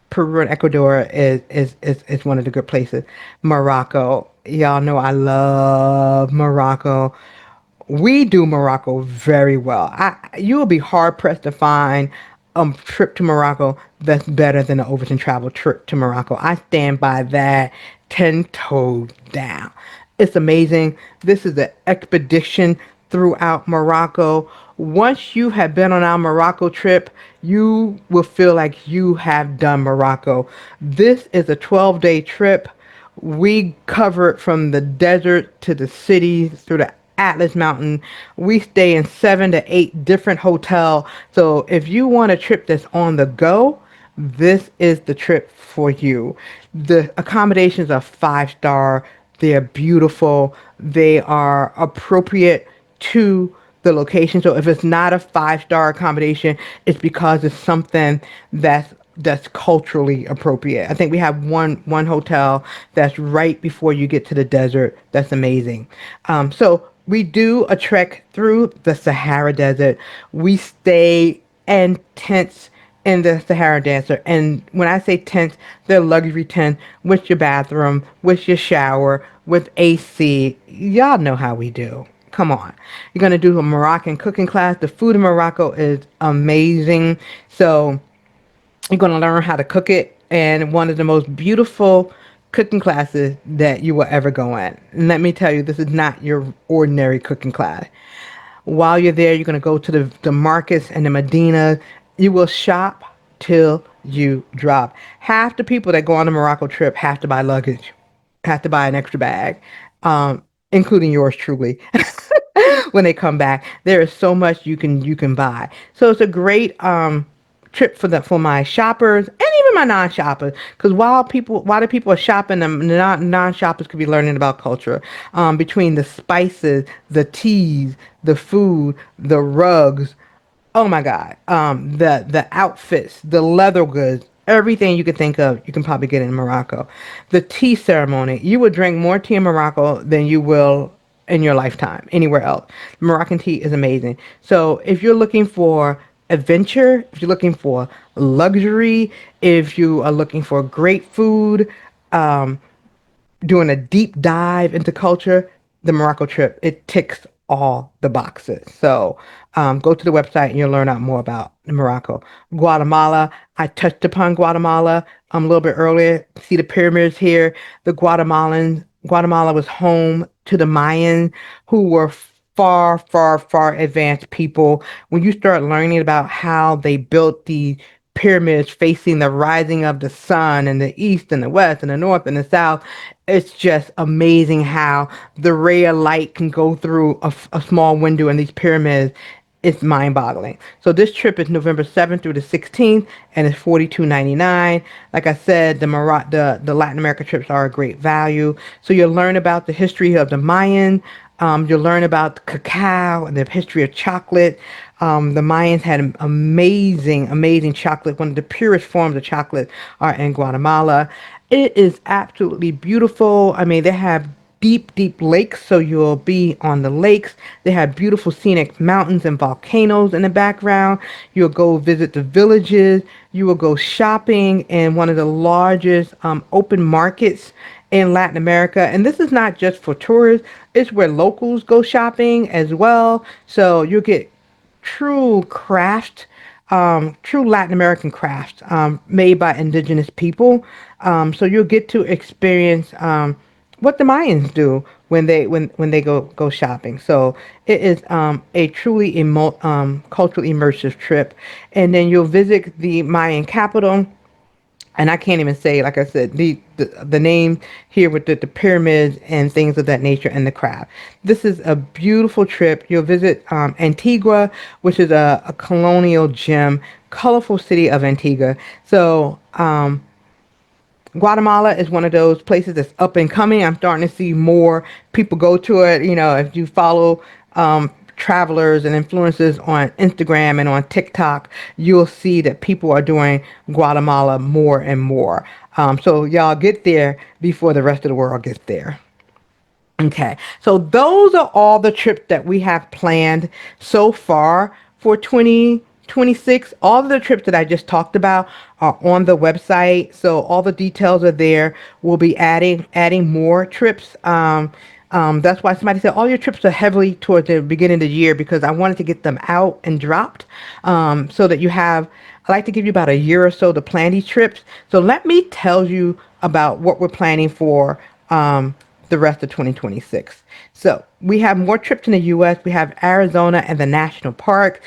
Peru and Ecuador is one of the good places. Morocco, y'all know I love Morocco. We do Morocco very well. You will be hard pressed to find a trip to Morocco that's better than an Overton Travel trip to Morocco. I stand by that 10 toes down. It's amazing. This is an expedition throughout Morocco. Once you have been on our Morocco trip, you will feel like you have done Morocco. This is a 12-day trip. We covered from the desert to the city through the Atlas Mountain. We stay in 7 to 8 different hotels. So if you want a trip that's on the go, this is the trip for you. The accommodations are 5 star. They're beautiful. They are appropriate to the location. So if it's not a 5 star accommodation, it's because it's something that's culturally appropriate. I think we have one hotel that's right before you get to the desert. That's amazing. So we do a trek through the Sahara Desert. We stay in tents in the Sahara Desert. And when I say tents, they're luxury tents with your bathroom, with your shower, with AC. Y'all know how we do. Come on. You're going to do a Moroccan cooking class. The food in Morocco is amazing. So you're going to learn how to cook it. And one of the most beautiful cooking classes that you will ever go in. And let me tell you, this is not your ordinary cooking class. While you're there, you're going to go to the markets and the Medina. You will shop till you drop. Half the people that go on the Morocco trip have to buy luggage, have to buy an extra bag, including yours truly. When they come back, there is so much you can buy. So it's a great trip for my shoppers and even my non-shoppers. Because while the people are shopping, the non-shoppers could be learning about culture. Between the spices, the teas, the food, the rugs, oh my God. The outfits, the leather goods, everything you could think of, you can probably get in Morocco. The tea ceremony, you would drink more tea in Morocco than you will in your lifetime anywhere else. Moroccan tea is amazing. So if you're looking for adventure, if you're looking for luxury, if you are looking for great food, um, doing a deep dive into culture, the Morocco trip, it ticks all the boxes. So go to the website and you'll learn out more about Morocco. Guatemala, I touched upon Guatemala a little bit earlier. See the pyramids here. Guatemala was home to the Mayans, who were far, far, far advanced people. When you start learning about how they built the pyramids facing the rising of the sun in the east and the west and the north and the south, it's just amazing how the ray of light can go through a small window in these pyramids. It's mind-boggling. So this trip is November 7th through the 16th, and it's $42.99. Like I said, the Latin America trips are a great value. So you'll learn about the history of the Mayan. You'll learn about the cacao and the history of chocolate. The Mayans had amazing, amazing chocolate. One of the purest forms of chocolate are in Guatemala. It is absolutely beautiful. I mean, they have deep, deep lakes, so you'll be on the lakes. They have beautiful scenic mountains and volcanoes in the background. You'll go visit the villages. You will go shopping in one of the largest open markets in Latin America. And this is not just for tourists, it's where locals go shopping as well. So you'll get true craft, true Latin American craft made by indigenous people. So you'll get to experience what the Mayans do when they go shopping. So it is a truly culturally immersive trip, and then you'll visit the Mayan capital. And I can't even say, like I said, the name here with the pyramids and things of that nature and the craft. This is a beautiful trip. You'll visit Antigua, which is a colonial gem, colorful city of Antigua. So Guatemala is one of those places that's up and coming. I'm starting to see more people go to it. You know, if you follow travelers and influencers on Instagram and on TikTok, you'll see that people are doing Guatemala more and more. So y'all get there before the rest of the world gets there. Okay, so those are all the trips that we have planned so far for 2026. All of the trips that I just talked about are on the website, so all the details are there. We'll be adding more trips. That's why somebody said all your trips are heavily towards the beginning of the year because I wanted to get them out and dropped, so that you have. I like to give you about a year or so to plan these trips. So let me tell you about what we're planning for. The rest of 2026. So we have more trips in the U.S. We have Arizona and the national park.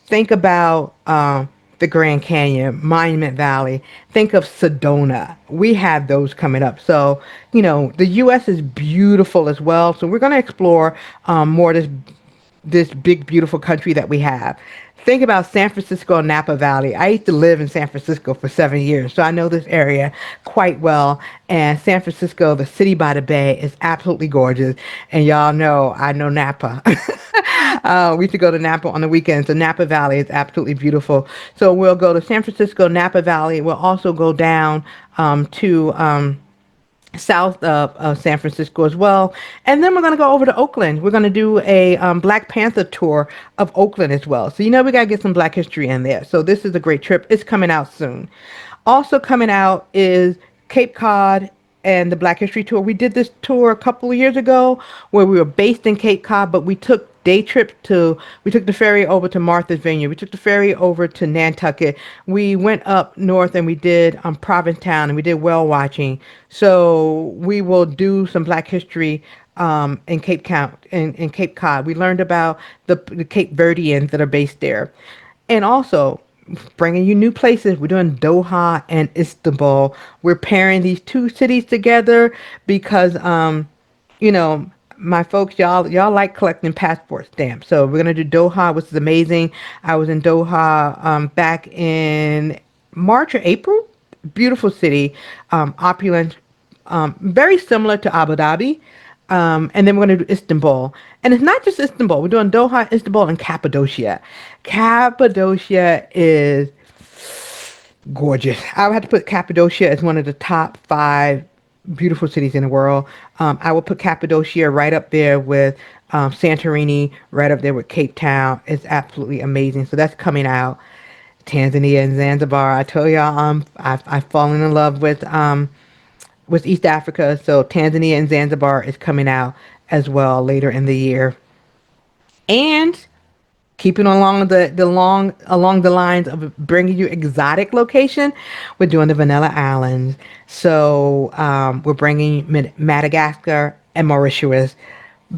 Think about the Grand Canyon, Monument Valley. Think of Sedona. We have those coming up. So, the U.S. is beautiful as well. So we're going to explore more of this big, beautiful country that we have. Think about San Francisco and Napa Valley. I used to live in San Francisco for 7 years, so I know this area quite well. And San Francisco, the city by the bay, is absolutely gorgeous. And y'all know I know Napa. We used to go to Napa on the weekends. So Napa Valley is absolutely beautiful. So we'll go to San Francisco, Napa Valley. We'll also go down to south of San Francisco as well. And then we're going to go over to Oakland. We're going to do a Black Panther tour of Oakland as well. So, we got to get some Black history in there. So this is a great trip. It's coming out soon. Also coming out is Cape Cod and the Black History Tour. We did this tour a couple of years ago where we were based in Cape Cod, but we took the ferry over to Martha's Vineyard. We took the ferry over to Nantucket. We went up north and we did Provincetown and we did whale watching. So we will do some Black history in Cape Cod. We learned about the Cape Verdeans that are based there. And also, bringing you new places. We're doing Doha and Istanbul. We're pairing these two cities together because, you know, my folks, y'all like collecting passport stamps. So we're gonna do Doha, which is amazing. I was in Doha back in March or April. Beautiful city, opulent, very similar to Abu Dhabi. And then we're going to do Istanbul. And it's not just Istanbul. We're doing Doha, Istanbul, and Cappadocia. Cappadocia is gorgeous. I would have to put Cappadocia as one of the top five beautiful cities in the world. I will put Cappadocia right up there with Santorini, right up there with Cape Town. It's absolutely amazing. So that's coming out. Tanzania and Zanzibar. I told y'all I've fallen in love with East Africa. So Tanzania and Zanzibar is coming out as well later in the year. And keeping along the lines of bringing you exotic location, we're doing the Vanilla Islands. So we're bringing Madagascar and Mauritius,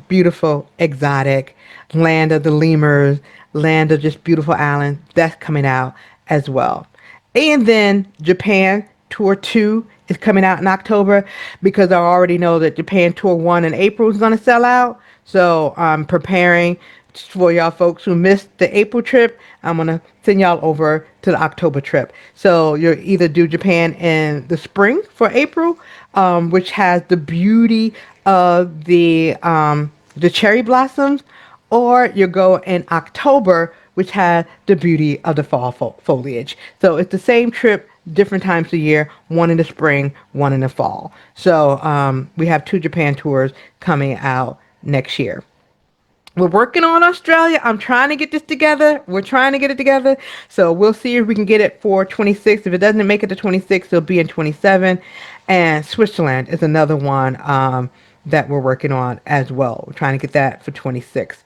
beautiful, exotic land of the lemurs, land of just beautiful islands. That's coming out as well. And then Japan Tour 2 is coming out in October because I already know that Japan Tour 1 in April is going to sell out. So I'm preparing for y'all folks who missed the April trip. I'm going to send y'all over to the October trip. So you'll either do Japan in the spring for April, which has the beauty of the cherry blossoms, or you go in October, which has the beauty of the fall foliage. So it's the same trip, different times of year, one in the spring, one in the fall. So we have two Japan tours coming out next year. We're working on Australia. I'm trying to get this together. We're trying to get it together. So we'll see if we can get it for 26. If it doesn't make it to 26, it'll be in 27. And Switzerland is another one that we're working on as well. We're trying to get that for 26.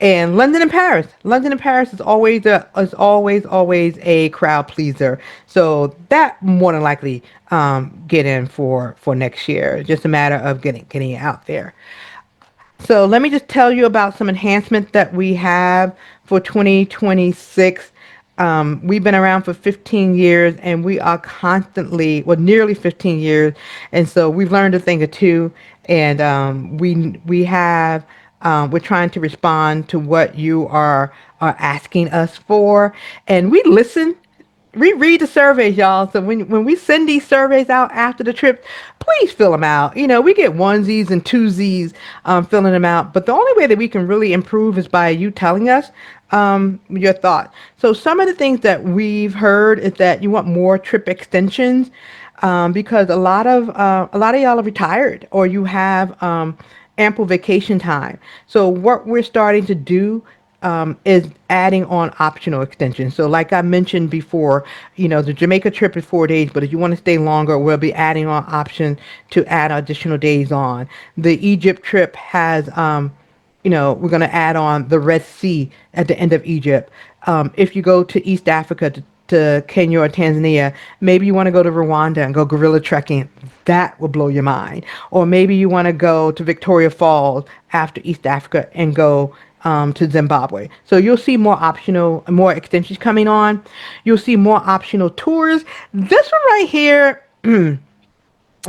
And London and Paris. London and Paris is always a crowd pleaser. So that more than likely get in for next year. Just a matter of getting it out there. So let me just tell you about some enhancements that we have for 2026. We've been around for 15 years and we are constantly, well, nearly 15 years. And so we've learned a thing or two. And we're trying to respond to what you are asking us for. And we read the surveys, y'all. So when we send these surveys out after the trip, please fill them out. We get onesies and twosies filling them out. But the only way that we can really improve is by you telling us your thoughts. So some of the things that we've heard is that you want more trip extensions because a lot of y'all are retired or you have ample vacation time. So what we're starting to do is adding on optional extensions. So like I mentioned before, the Jamaica trip is 4 days, but if you want to stay longer, we'll be adding on option to add additional days on. The Egypt trip has we're going to add on the Red Sea at the end of Egypt. If you go to East Africa, to Kenya or Tanzania, maybe you want to go to Rwanda and go gorilla trekking. That will blow your mind. Or maybe you want to go to Victoria Falls after East Africa and go to Zimbabwe. So you'll see more extensions coming on. You'll see more optional tours. This one right here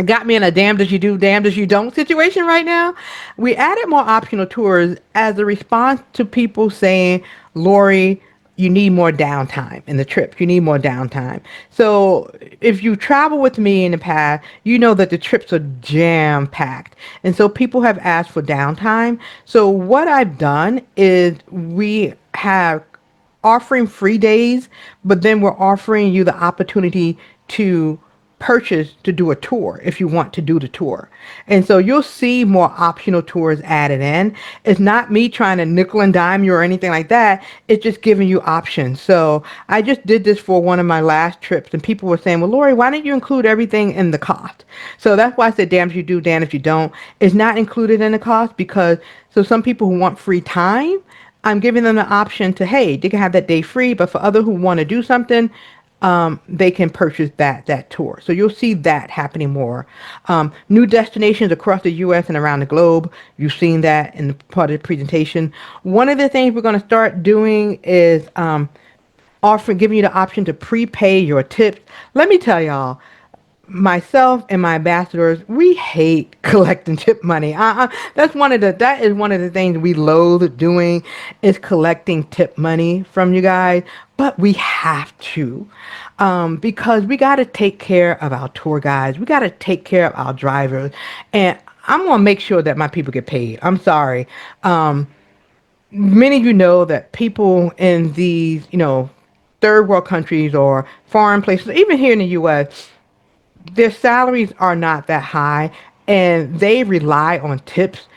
got me in a damned if you do, damned if you don't situation right now. We added more optional tours as a response to people saying, Lori, you need more downtime in the trip. You need more downtime. So if you travel with me in the past, you know that the trips are jam packed. And so people have asked for downtime. So what I've done is we have offering free days, but then we're offering you the opportunity to purchase to do a tour if you want to do the tour. And so you'll see more optional tours added in. It's not me trying to nickel and dime you or anything like that. It's just giving you options. So I just did this for one of my last trips and people were saying, well, Lori, why didn't you include everything in the cost? So that's why I said, damn if you do, damn if you don't. It's not included in the cost because so some people who want free time, I'm giving them the option to, hey, they can have that day free, but for others who want to do something, they can purchase that tour. So you'll see that happening more. New destinations across the U.S. and around the globe. You've seen that in the part of the presentation. One of the things we're going to start doing is offering, giving you the option to prepay your tips. Let me tell y'all, myself and my ambassadors, we hate collecting tip money. That is one of the things we loathe doing is collecting tip money from you guys. But we have to, because we got to take care of our tour guides. We got to take care of our drivers, and I'm gonna make sure that my people get paid. I'm sorry. Many of you know that people in these, third world countries or foreign places, even here in the U.S., their salaries are not that high and they rely on tips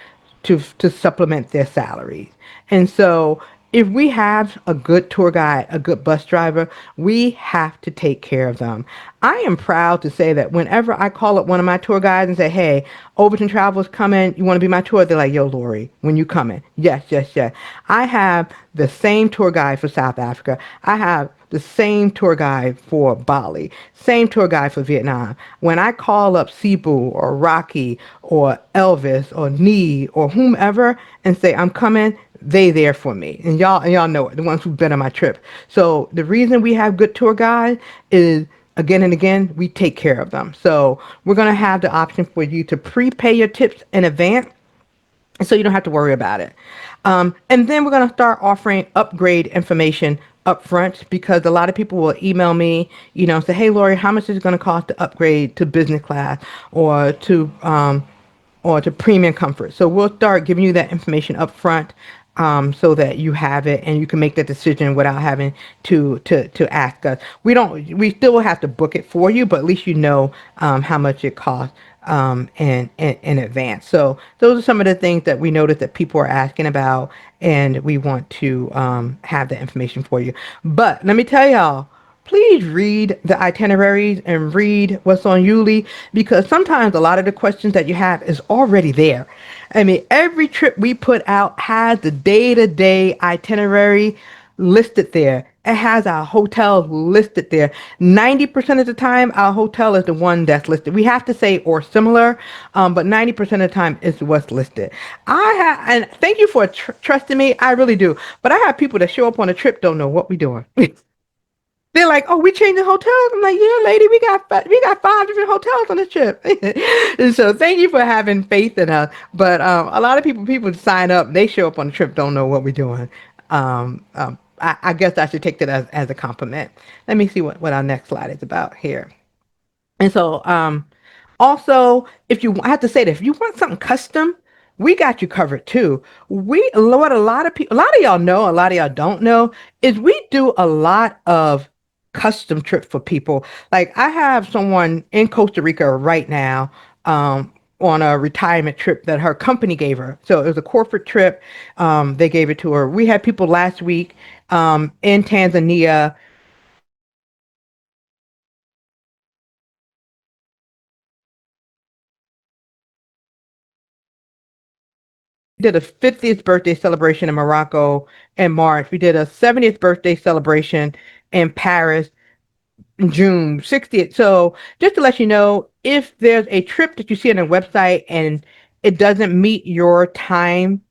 to supplement their salaries. And so if we have a good tour guide, a good bus driver, we have to take care of them. I am proud to say that whenever I call up one of my tour guides and say, hey, Overton Travel is coming, you want to be my tour? They're like, yo, Lori, when you coming? Yes, yes, yes. I have the same tour guide for South Africa. I have the same tour guide for Bali, same tour guide for Vietnam. When I call up Cebu or Rocky or Elvis or Nee or whomever and say I'm coming, they there for me. And y'all know it, the ones who've been on my trip. So the reason we have good tour guides is again and again, we take care of them. So we're going to have the option for you to prepay your tips in advance so you don't have to worry about it. And then we're going to start offering upgrade information up front because a lot of people will email me, say, hey, Lori, how much is it going to cost to upgrade to business class or to premium comfort? So we'll start giving you that information up front so that you have it and you can make that decision without having to ask us. We still have to book it for you, but at least you know how much it costs in advance. So those are some of the things that we noticed that people are asking about, and we want to have the information for you. But let me tell y'all, please read the itineraries and read what's on Yuli because sometimes a lot of the questions that you have is already there. I mean, every trip we put out has the day-to-day itinerary listed there. It has our hotels listed there. 90% of the time, our hotel is the one that's listed. We have to say or similar, but 90% of the time is what's listed. And thank you for trusting me. I really do. But I have people that show up on a trip don't know what we're doing. They're like, "Oh, we changing hotels." I'm like, "Yeah, lady, we got 5 different hotels on this trip." And so, thank you for having faith in us. But a lot of people sign up, they show up on the trip, don't know what we're doing. I guess I should take that as a compliment. Let me see what our next slide is about here. And so, also, if you I have to say that if you want something custom, we got you covered too. What a lot of people, a lot of y'all know, a lot of y'all don't know, is we do a lot of custom trips for people. Like I have someone in Costa Rica right now, on a retirement trip that her company gave her. So it was a corporate trip. They gave it to her. We had people last week in Tanzania. Did a 50th birthday celebration in Morocco in March. We did a 70th birthday celebration in Paris June 60th. So just to let you know, if there's a trip that you see on a website and it doesn't meet your timing,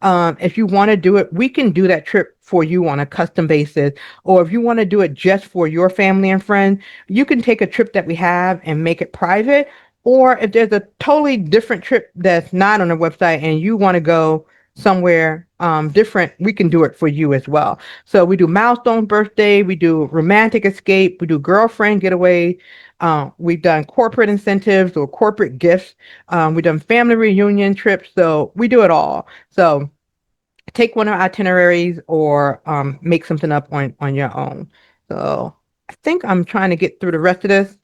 if you want to do it, we can do that trip for you on a custom basis. Or if you want to do it just for your family and friends, you can take a trip that we have and make it private. Or if there's a totally different trip that's not on the website and you want to go somewhere different, we can do it for you as well. So we do milestone birthday, we do romantic escape, we do girlfriend getaway. We've done corporate incentives or corporate gifts. We've done family reunion trips. So we do it all. So take one of our itineraries or make something up on your own. So I think I'm trying to get through the rest of this.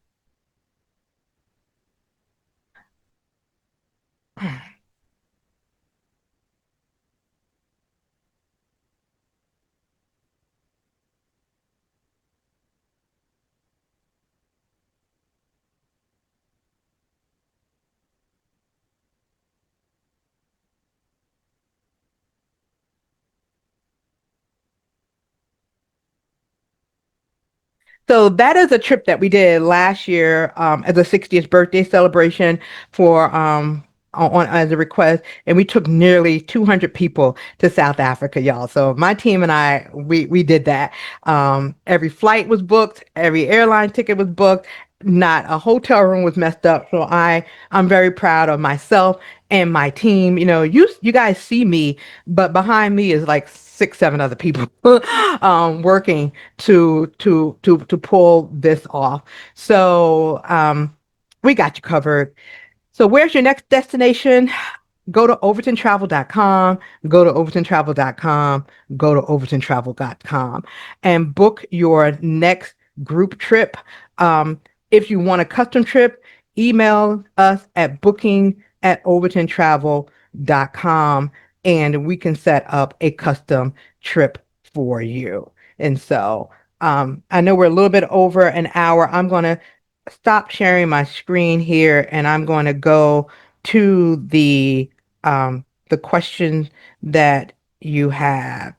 So that is a trip that we did last year as a 60th birthday celebration for on as a request, and we took nearly 200 people to South Africa, y'all. So my team and I, we did that. Every flight was booked, every airline ticket was booked. Not a hotel room was messed up. So I'm very proud of myself and my team. You know, you guys see me, but behind me is like six, seven other people working to pull this off. So we got you covered. So where's your next destination? Go to overtontravel.com, go to overtontravel.com, go to overtontravel.com and book your next group trip. If you want a custom trip, email us at booking@overtontravel.com and we can set up a custom trip for you. And so I know we're a little bit over an hour. I'm going to stop sharing my screen here and I'm going to go to the question that you have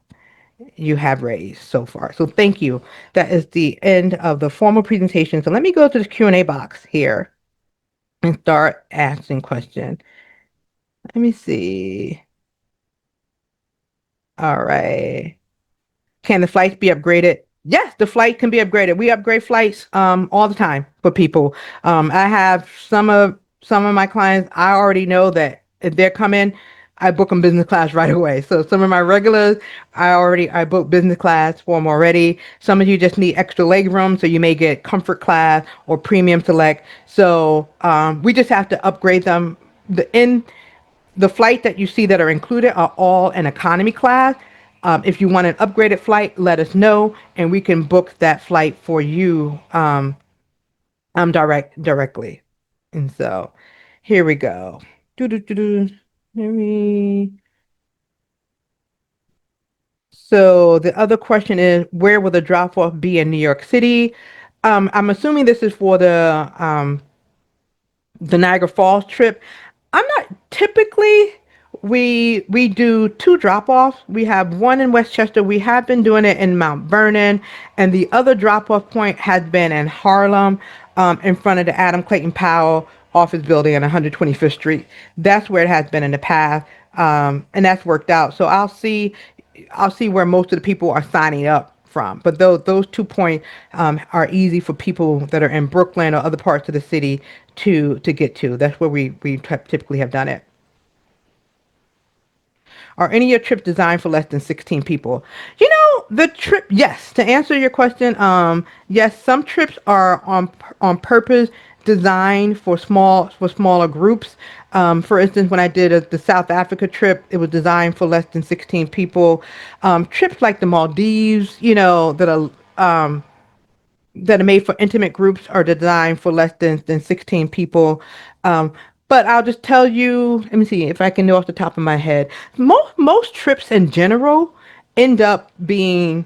raised so far. So thank you. That is the end of the formal presentation. So let me go to the Q&A box here and start asking questions. Let me see. All right. Can the flights be upgraded? Yes, the flight can be upgraded. We upgrade flights all the time for people. I have some of my clients, I already know that if they're coming, I book them business class right away. So some of my regulars, I book business class for them already. Some of you just need extra leg room, so you may get comfort class or premium select. So we just have to upgrade them. The flight that you see that are included are all in economy class. If you want an upgraded flight, let us know, and we can book that flight for you directly. And so, here we go. Do. Let me. So the other question is, where will the drop off be in New York City? I'm assuming this is for the Niagara Falls trip. I'm not typically we do two drop offs. We have one in Westchester. We have been doing it in Mount Vernon, and the other drop off point has been in Harlem, in front of the Adam Clayton Powell office building on 125th Street. That's where it has been in the past, and that's worked out. So I'll see where most of the people are signing up from. But those 2 points are easy for people that are in Brooklyn or other parts of the city to get to. That's where we typically have done it. Are any of your trips designed for less than 16 people? You know, the trip, yes, to answer your question, yes, some trips are on purpose designed for smaller groups. For instance, when I did the South Africa trip, it was designed for less than 16 people. Trips like the Maldives, you know, that are made for intimate groups are designed for less than 16 people. But I'll just tell you, let me see if I can know off the top of my head. Most trips in general end up being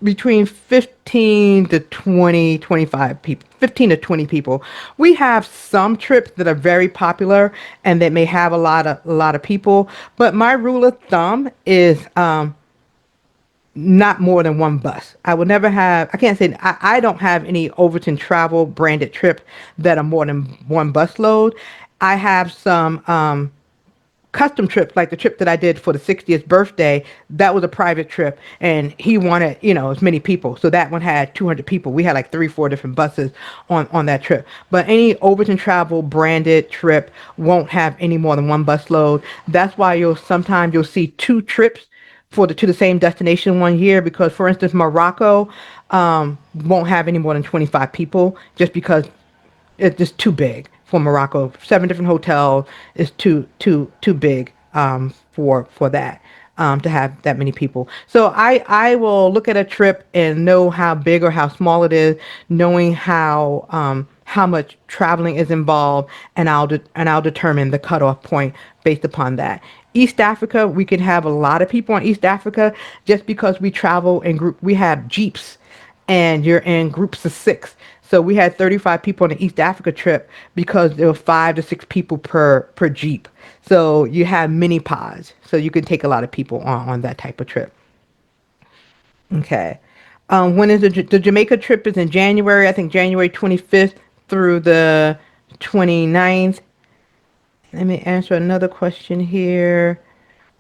between 15 to 20, 25 people, 15 to 20 people. We have some trips that are very popular and that may have a lot of people, but my rule of thumb is not more than one bus. I would never have, I can't say, I don't have any Overton Travel branded trip that are more than one bus load. I have some custom trips, like the trip that I did for the 60th birthday. That was a private trip, and he wanted, as many people. So that one had 200 people. We had like three, four different buses on that trip. But any Overton Travel branded trip won't have any more than one bus load. That's why you'll see two trips for the to the same destination one year, because for instance Morocco won't have any more than 25 people, just because it's just too big for Morocco. Seven different hotels is too big for that, to have that many people. So I will look at a trip and know how big or how small it is, knowing how much traveling is involved, and I'll determine the cutoff point based upon that. East Africa, we can have a lot of people in East Africa just because we travel in group. We have jeeps and you're in groups of six. So we had 35 people on the East Africa trip because there were 5 to 6 people per Jeep. So you have mini pods. So you can take a lot of people on that type of trip. Okay. When is the Jamaica trip is in January, I think January 25th through the 29th. Let me answer another question here.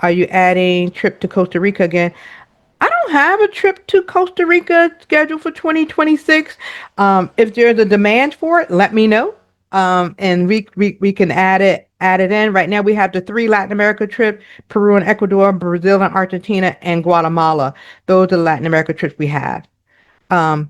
Are you adding trip to Costa Rica again? I don't have a trip to Costa Rica scheduled for 2026. If there's a demand for it, let me know. And we can add it in. Right now we have the three Latin America trip: Peru and Ecuador, Brazil and Argentina, and Guatemala. Those are the Latin America trips we have. Um,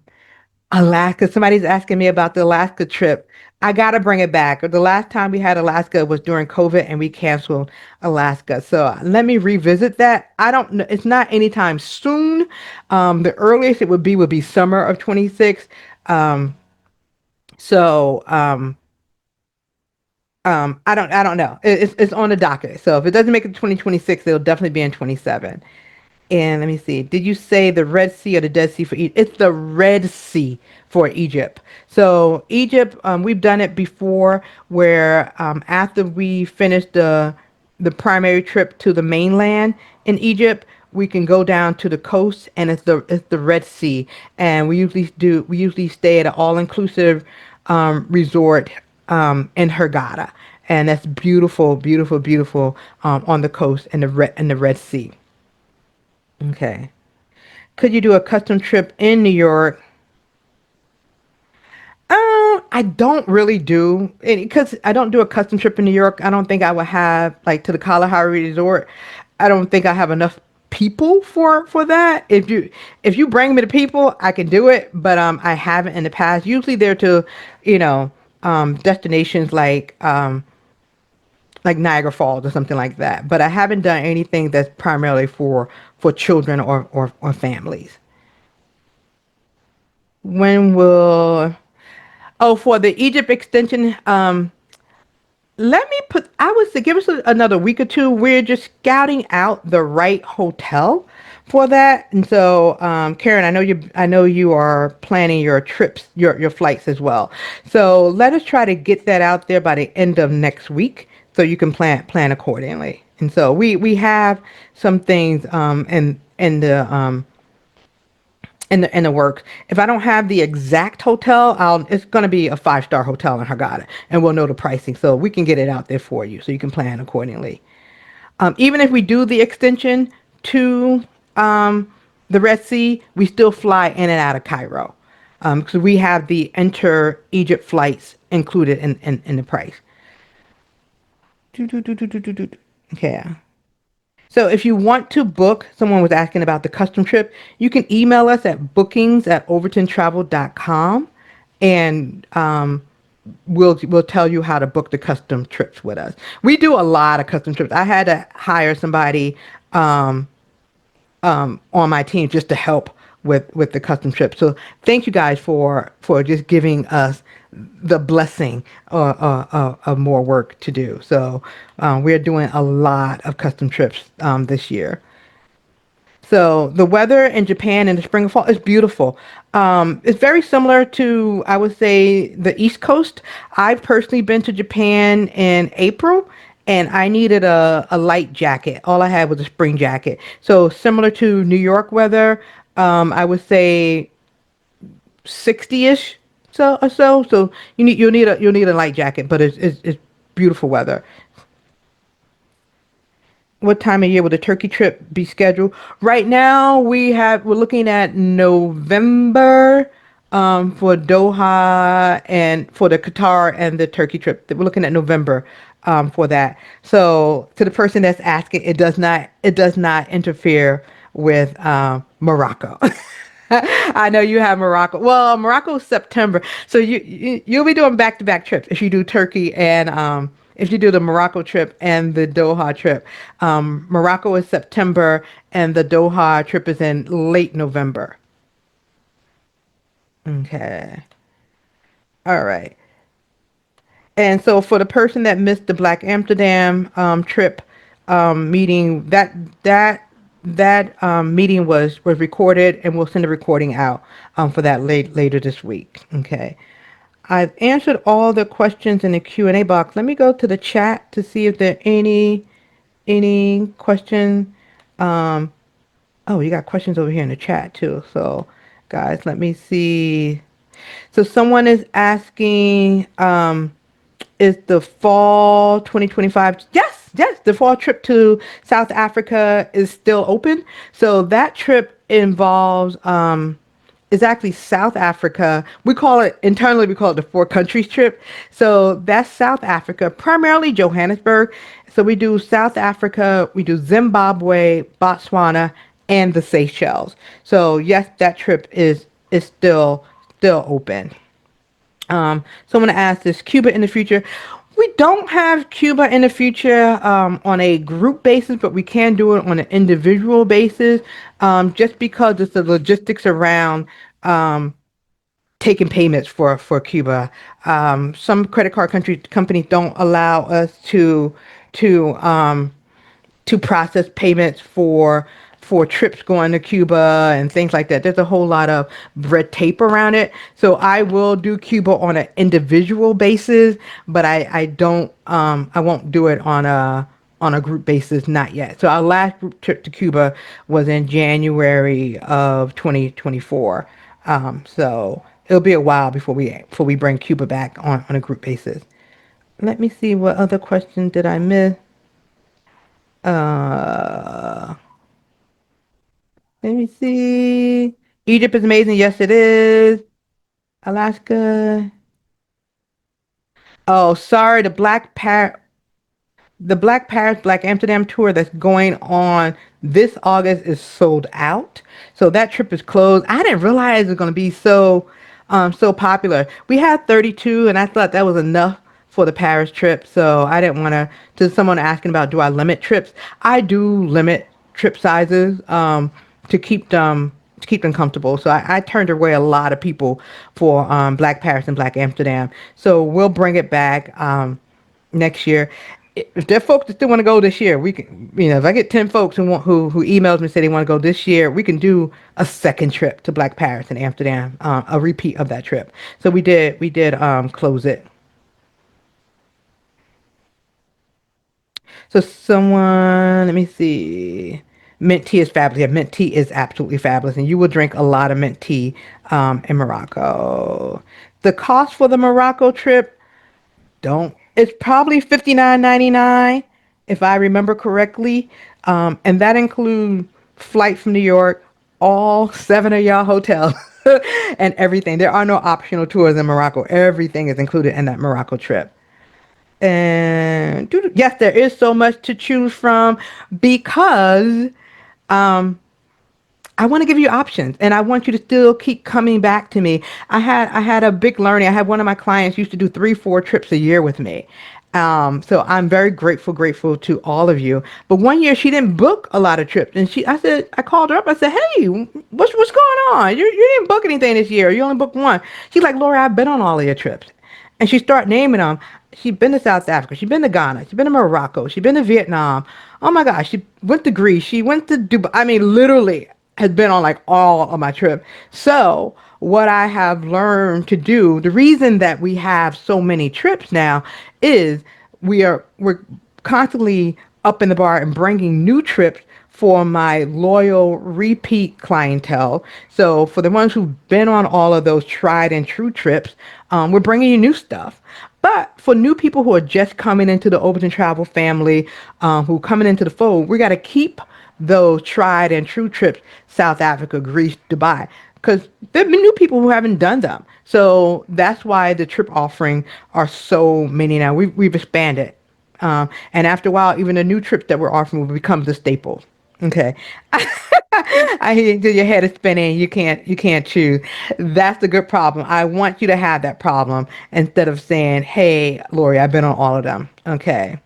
Alaska. Somebody's asking me about the Alaska trip. I gotta bring it back. The last time we had Alaska was during COVID, and we canceled Alaska. So let me revisit that. I don't know. It's not anytime soon. The earliest it would be summer of 26. Um, so I don't know. It's on the docket. So if it doesn't make it to 2026, it'll definitely be in 27. And let me see. Did you say the Red Sea or the Dead Sea for Egypt? It's the Red Sea for Egypt. So Egypt, we've done it before, where after we finish the primary trip to the mainland in Egypt, we can go down to the coast, and it's the Red Sea, and we usually stay at an all inclusive resort in Hurghada, and that's beautiful, beautiful, beautiful, on the coast in the Red Sea. Okay. Could you do a custom trip in New York? I don't really do, because I don't do a custom trip in New York. I don't think I would have, like, to the Kalahari Resort. I don't think I have enough people for that. If you bring me the people, I can do it, but I haven't in the past. Usually they're to, you know, destinations like Niagara Falls or something like that. But I haven't done anything that's primarily for children or families. When will Oh, for the Egypt extension, let me put, I would say give us another week or two. We're just scouting out the right hotel for that. And so, Karen, I know you are planning your trips, your flights as well. So let us try to get that out there by the end of next week, so you can plan accordingly. And so we have some things in the works. If I don't have the exact hotel, it's going to be a 5-star hotel in Hurghada, and we'll know the pricing, so we can get it out there for you, so you can plan accordingly. Even if we do the extension to the Red Sea, we still fly in and out of Cairo, because we have the inter Egypt flights included in the price. Do, do, do, do, do, do, do. Okay. So if you want to book, someone was asking about the custom trip, you can email us at bookings@overtontravel.com, and we'll tell you how to book the custom trips with us. We do a lot of custom trips. I had to hire somebody on my team just to help with the custom trip. So thank you guys for just giving us the blessing of more work to do. So we're doing a lot of custom trips this year. So the weather in Japan in the spring and fall is beautiful. It's very similar to, I would say, the East Coast. I've personally been to Japan in April, and I needed a light jacket. All I had was a spring jacket. So similar to New York weather, I would say 60-ish so. So you'll need a light jacket, but it's beautiful weather. What time of year will the turkey trip be scheduled? Right now, we're looking at November for Doha and for the Qatar and the turkey trip. We're looking at November for that. So to the person that's asking, it does not interfere with Morocco. I know you have Morocco. Well, Morocco's September, so you'll be doing back to back trips if you do Turkey and if you do the Morocco trip and the Doha trip. Morocco is September, and the Doha trip is in late November. Okay. All right. And so for the person that missed the Black Amsterdam trip meeting, that meeting was recorded, and we'll send a recording out for that later this week. Okay. I've answered all the questions in the Q&A box. Let me go to the chat to see if there are any question. Um, oh, you got questions over here in the chat too. So, guys, let me see. So someone is asking, is the fall 2025? Yes, yes, the fall trip to South Africa is still open. So that trip involves is actually South Africa. We call it the four countries trip. So that's South Africa, primarily Johannesburg. So we do South Africa, we do Zimbabwe, Botswana, and the Seychelles. So yes, that trip is still open. Someone asked, is Cuba in the future? We don't have Cuba in the future on a group basis, but we can do it on an individual basis, just because it's the logistics around taking payments for Cuba. Some credit card companies don't allow us to to process payments for trips going to Cuba and things like that. There's a whole lot of red tape around it. So I will do Cuba on an individual basis, but I won't do it on a group basis, not yet. So our last group trip to Cuba was in January of 2024. So it'll be a while before we bring Cuba back on a group basis. Let me see, what other questions did I miss? Uh, Let me see. Egypt is amazing. Yes, it is. Alaska. Oh, sorry. The Black Paris, Black Amsterdam tour that's going on this August is sold out. So that trip is closed. I didn't realize it was going to be so popular. We had 32, and I thought that was enough for the Paris trip. So I didn't want to someone asking about, do I limit trips? I do limit trip sizes to keep them comfortable. So I turned away a lot of people for Black Paris and Black Amsterdam. So we'll bring it back next year. If there are folks that still want to go this year, we can, if I get 10 folks who emails me and say they want to go this year, we can do a second trip to Black Paris and Amsterdam, a repeat of that trip. So we did close it. So someone, let me see. Mint tea is fabulous. Yeah, mint tea is absolutely fabulous, and you will drink a lot of mint tea in Morocco. The cost for the Morocco trip, don't. It's probably 59.99 if I remember correctly, and that includes flight from New York, all seven of y'all hotels, and everything. There are no optional tours in Morocco. Everything is included in that Morocco trip. And yes, there is so much to choose from because I want to give you options, and I want you to still keep coming back to me. I had a big learning. I had one of my clients used to do 3, 4 trips a year with me. So I'm very grateful to all of you. But one year she didn't book a lot of trips, and I called her up. I said, "Hey, what's going on? You didn't book anything this year. You only booked one." She's like, "Laura, I've been on all of your trips," and she started naming them. She's been to South Africa. She's been to Ghana. She's been to Morocco. She's been to Vietnam. Oh my gosh, she went to Greece. She went to Dubai. I mean, literally has been on like all of my trips. So what I have learned to do, the reason that we have so many trips now is we're constantly up in the bar and bringing new trips for my loyal repeat clientele. So for the ones who've been on all of those tried and true trips, we're bringing you new stuff. But for new people who are just coming into the Overton Travel family, who are coming into the fold, we got to keep those tried and true trips, South Africa, Greece, Dubai, because there have been new people who haven't done them. So that's why the trip offering are so many now. We've expanded. And after a while, even the new trips that we're offering will become the staple. Okay. I hear your head is spinning. You can't choose. That's the good problem. I want you to have that problem instead of saying, "Hey, Lori, I've been on all of them." Okay.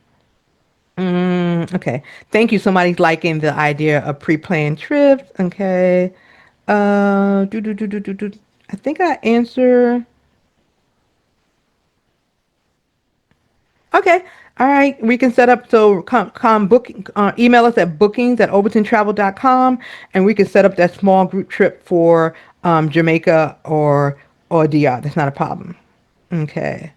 Okay. Thank you. Somebody's liking the idea of pre-planned trips. Okay. Do. I think I answer. Okay. All right. We can set up, so come book, email us at bookings@overtontravel.com, and we can set up that small group trip for Jamaica or DR. That's not a problem. Okay.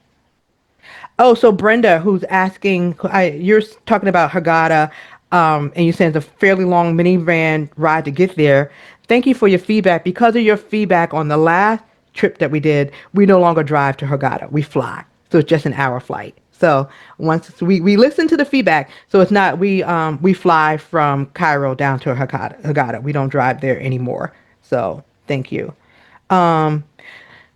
Oh, so Brenda, who's asking, you're talking about Hurghada, and you said it's a fairly long minivan ride to get there. Thank you for your feedback. Because of your feedback on the last trip that we did, we no longer drive to Hurghada. We fly. So it's just an hour flight. So once we listen to the feedback, so it's not, we fly from Cairo down to Hurghada. We don't drive there anymore. So thank you. Um,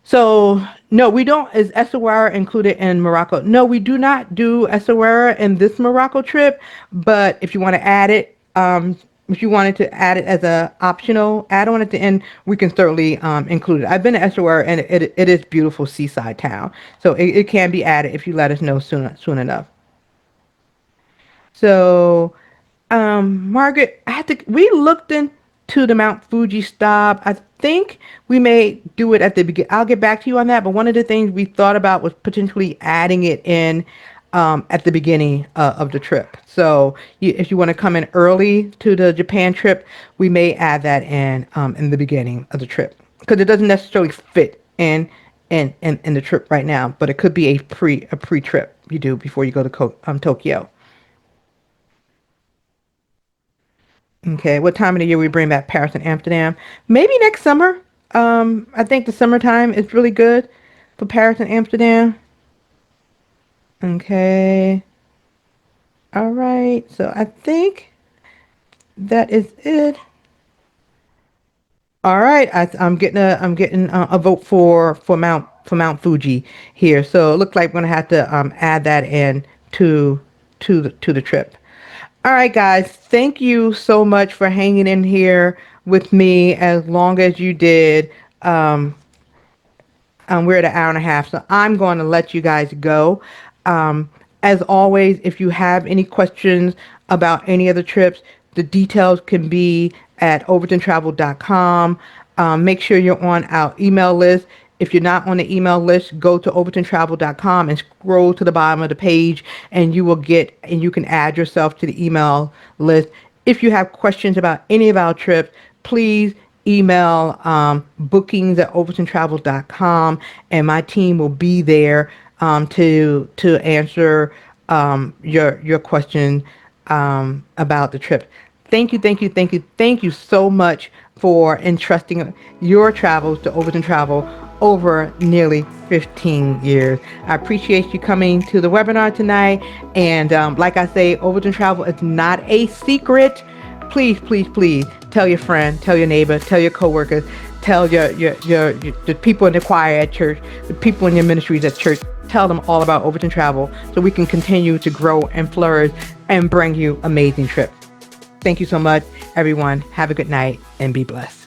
so no, we don't. Is Essaouira included in Morocco? No, we do not do Essaouira in this Morocco trip. But if you want to add it, if you wanted to add it as a optional add-on at the end, we can certainly include it. I've been to Essaouira, and it is beautiful seaside town. So it can be added if you let us know soon enough. So, Margaret, we looked into the Mount Fuji stop. I think we may do it at the beginning. I'll get back to you on that. But one of the things we thought about was potentially adding it in at the beginning of the trip. So if you want to come in early to the Japan trip, we may add that in the beginning of the trip because it doesn't necessarily fit in the trip right now. But it could be a pre trip you do before you go to Tokyo. Okay, what time of the year we bring back Paris and Amsterdam? Maybe next summer. I think the summertime is really good for Paris and Amsterdam. Okay. All right. So I think that is it. All right. I'm getting a vote for Mount Fuji here. So it looks like we're gonna have to add that in to to the trip. All right, guys. Thank you so much for hanging in here with me as long as you did. We're at an hour and a half, so I'm going to let you guys go. As always, if you have any questions about any of the trips, the details can be at overtontravel.com. Make sure you're on our email list. If you're not on the email list, go to overtontravel.com and scroll to the bottom of the page, and you can add yourself to the email list. If you have questions about any of our trips, please email bookings at overtontravel.com, and my team will be there to answer your question about the trip. Thank you so much for entrusting your travels to Overton Travel over nearly 15 years. I appreciate you coming to the webinar tonight. And like I say, Overton Travel is not a secret. Please tell your friend, tell your neighbor, tell your coworkers, tell the people in the choir at church, the people in your ministries at church. Tell them all about Overton Travel so we can continue to grow and flourish and bring you amazing trips. Thank you so much, everyone. Have a good night and be blessed.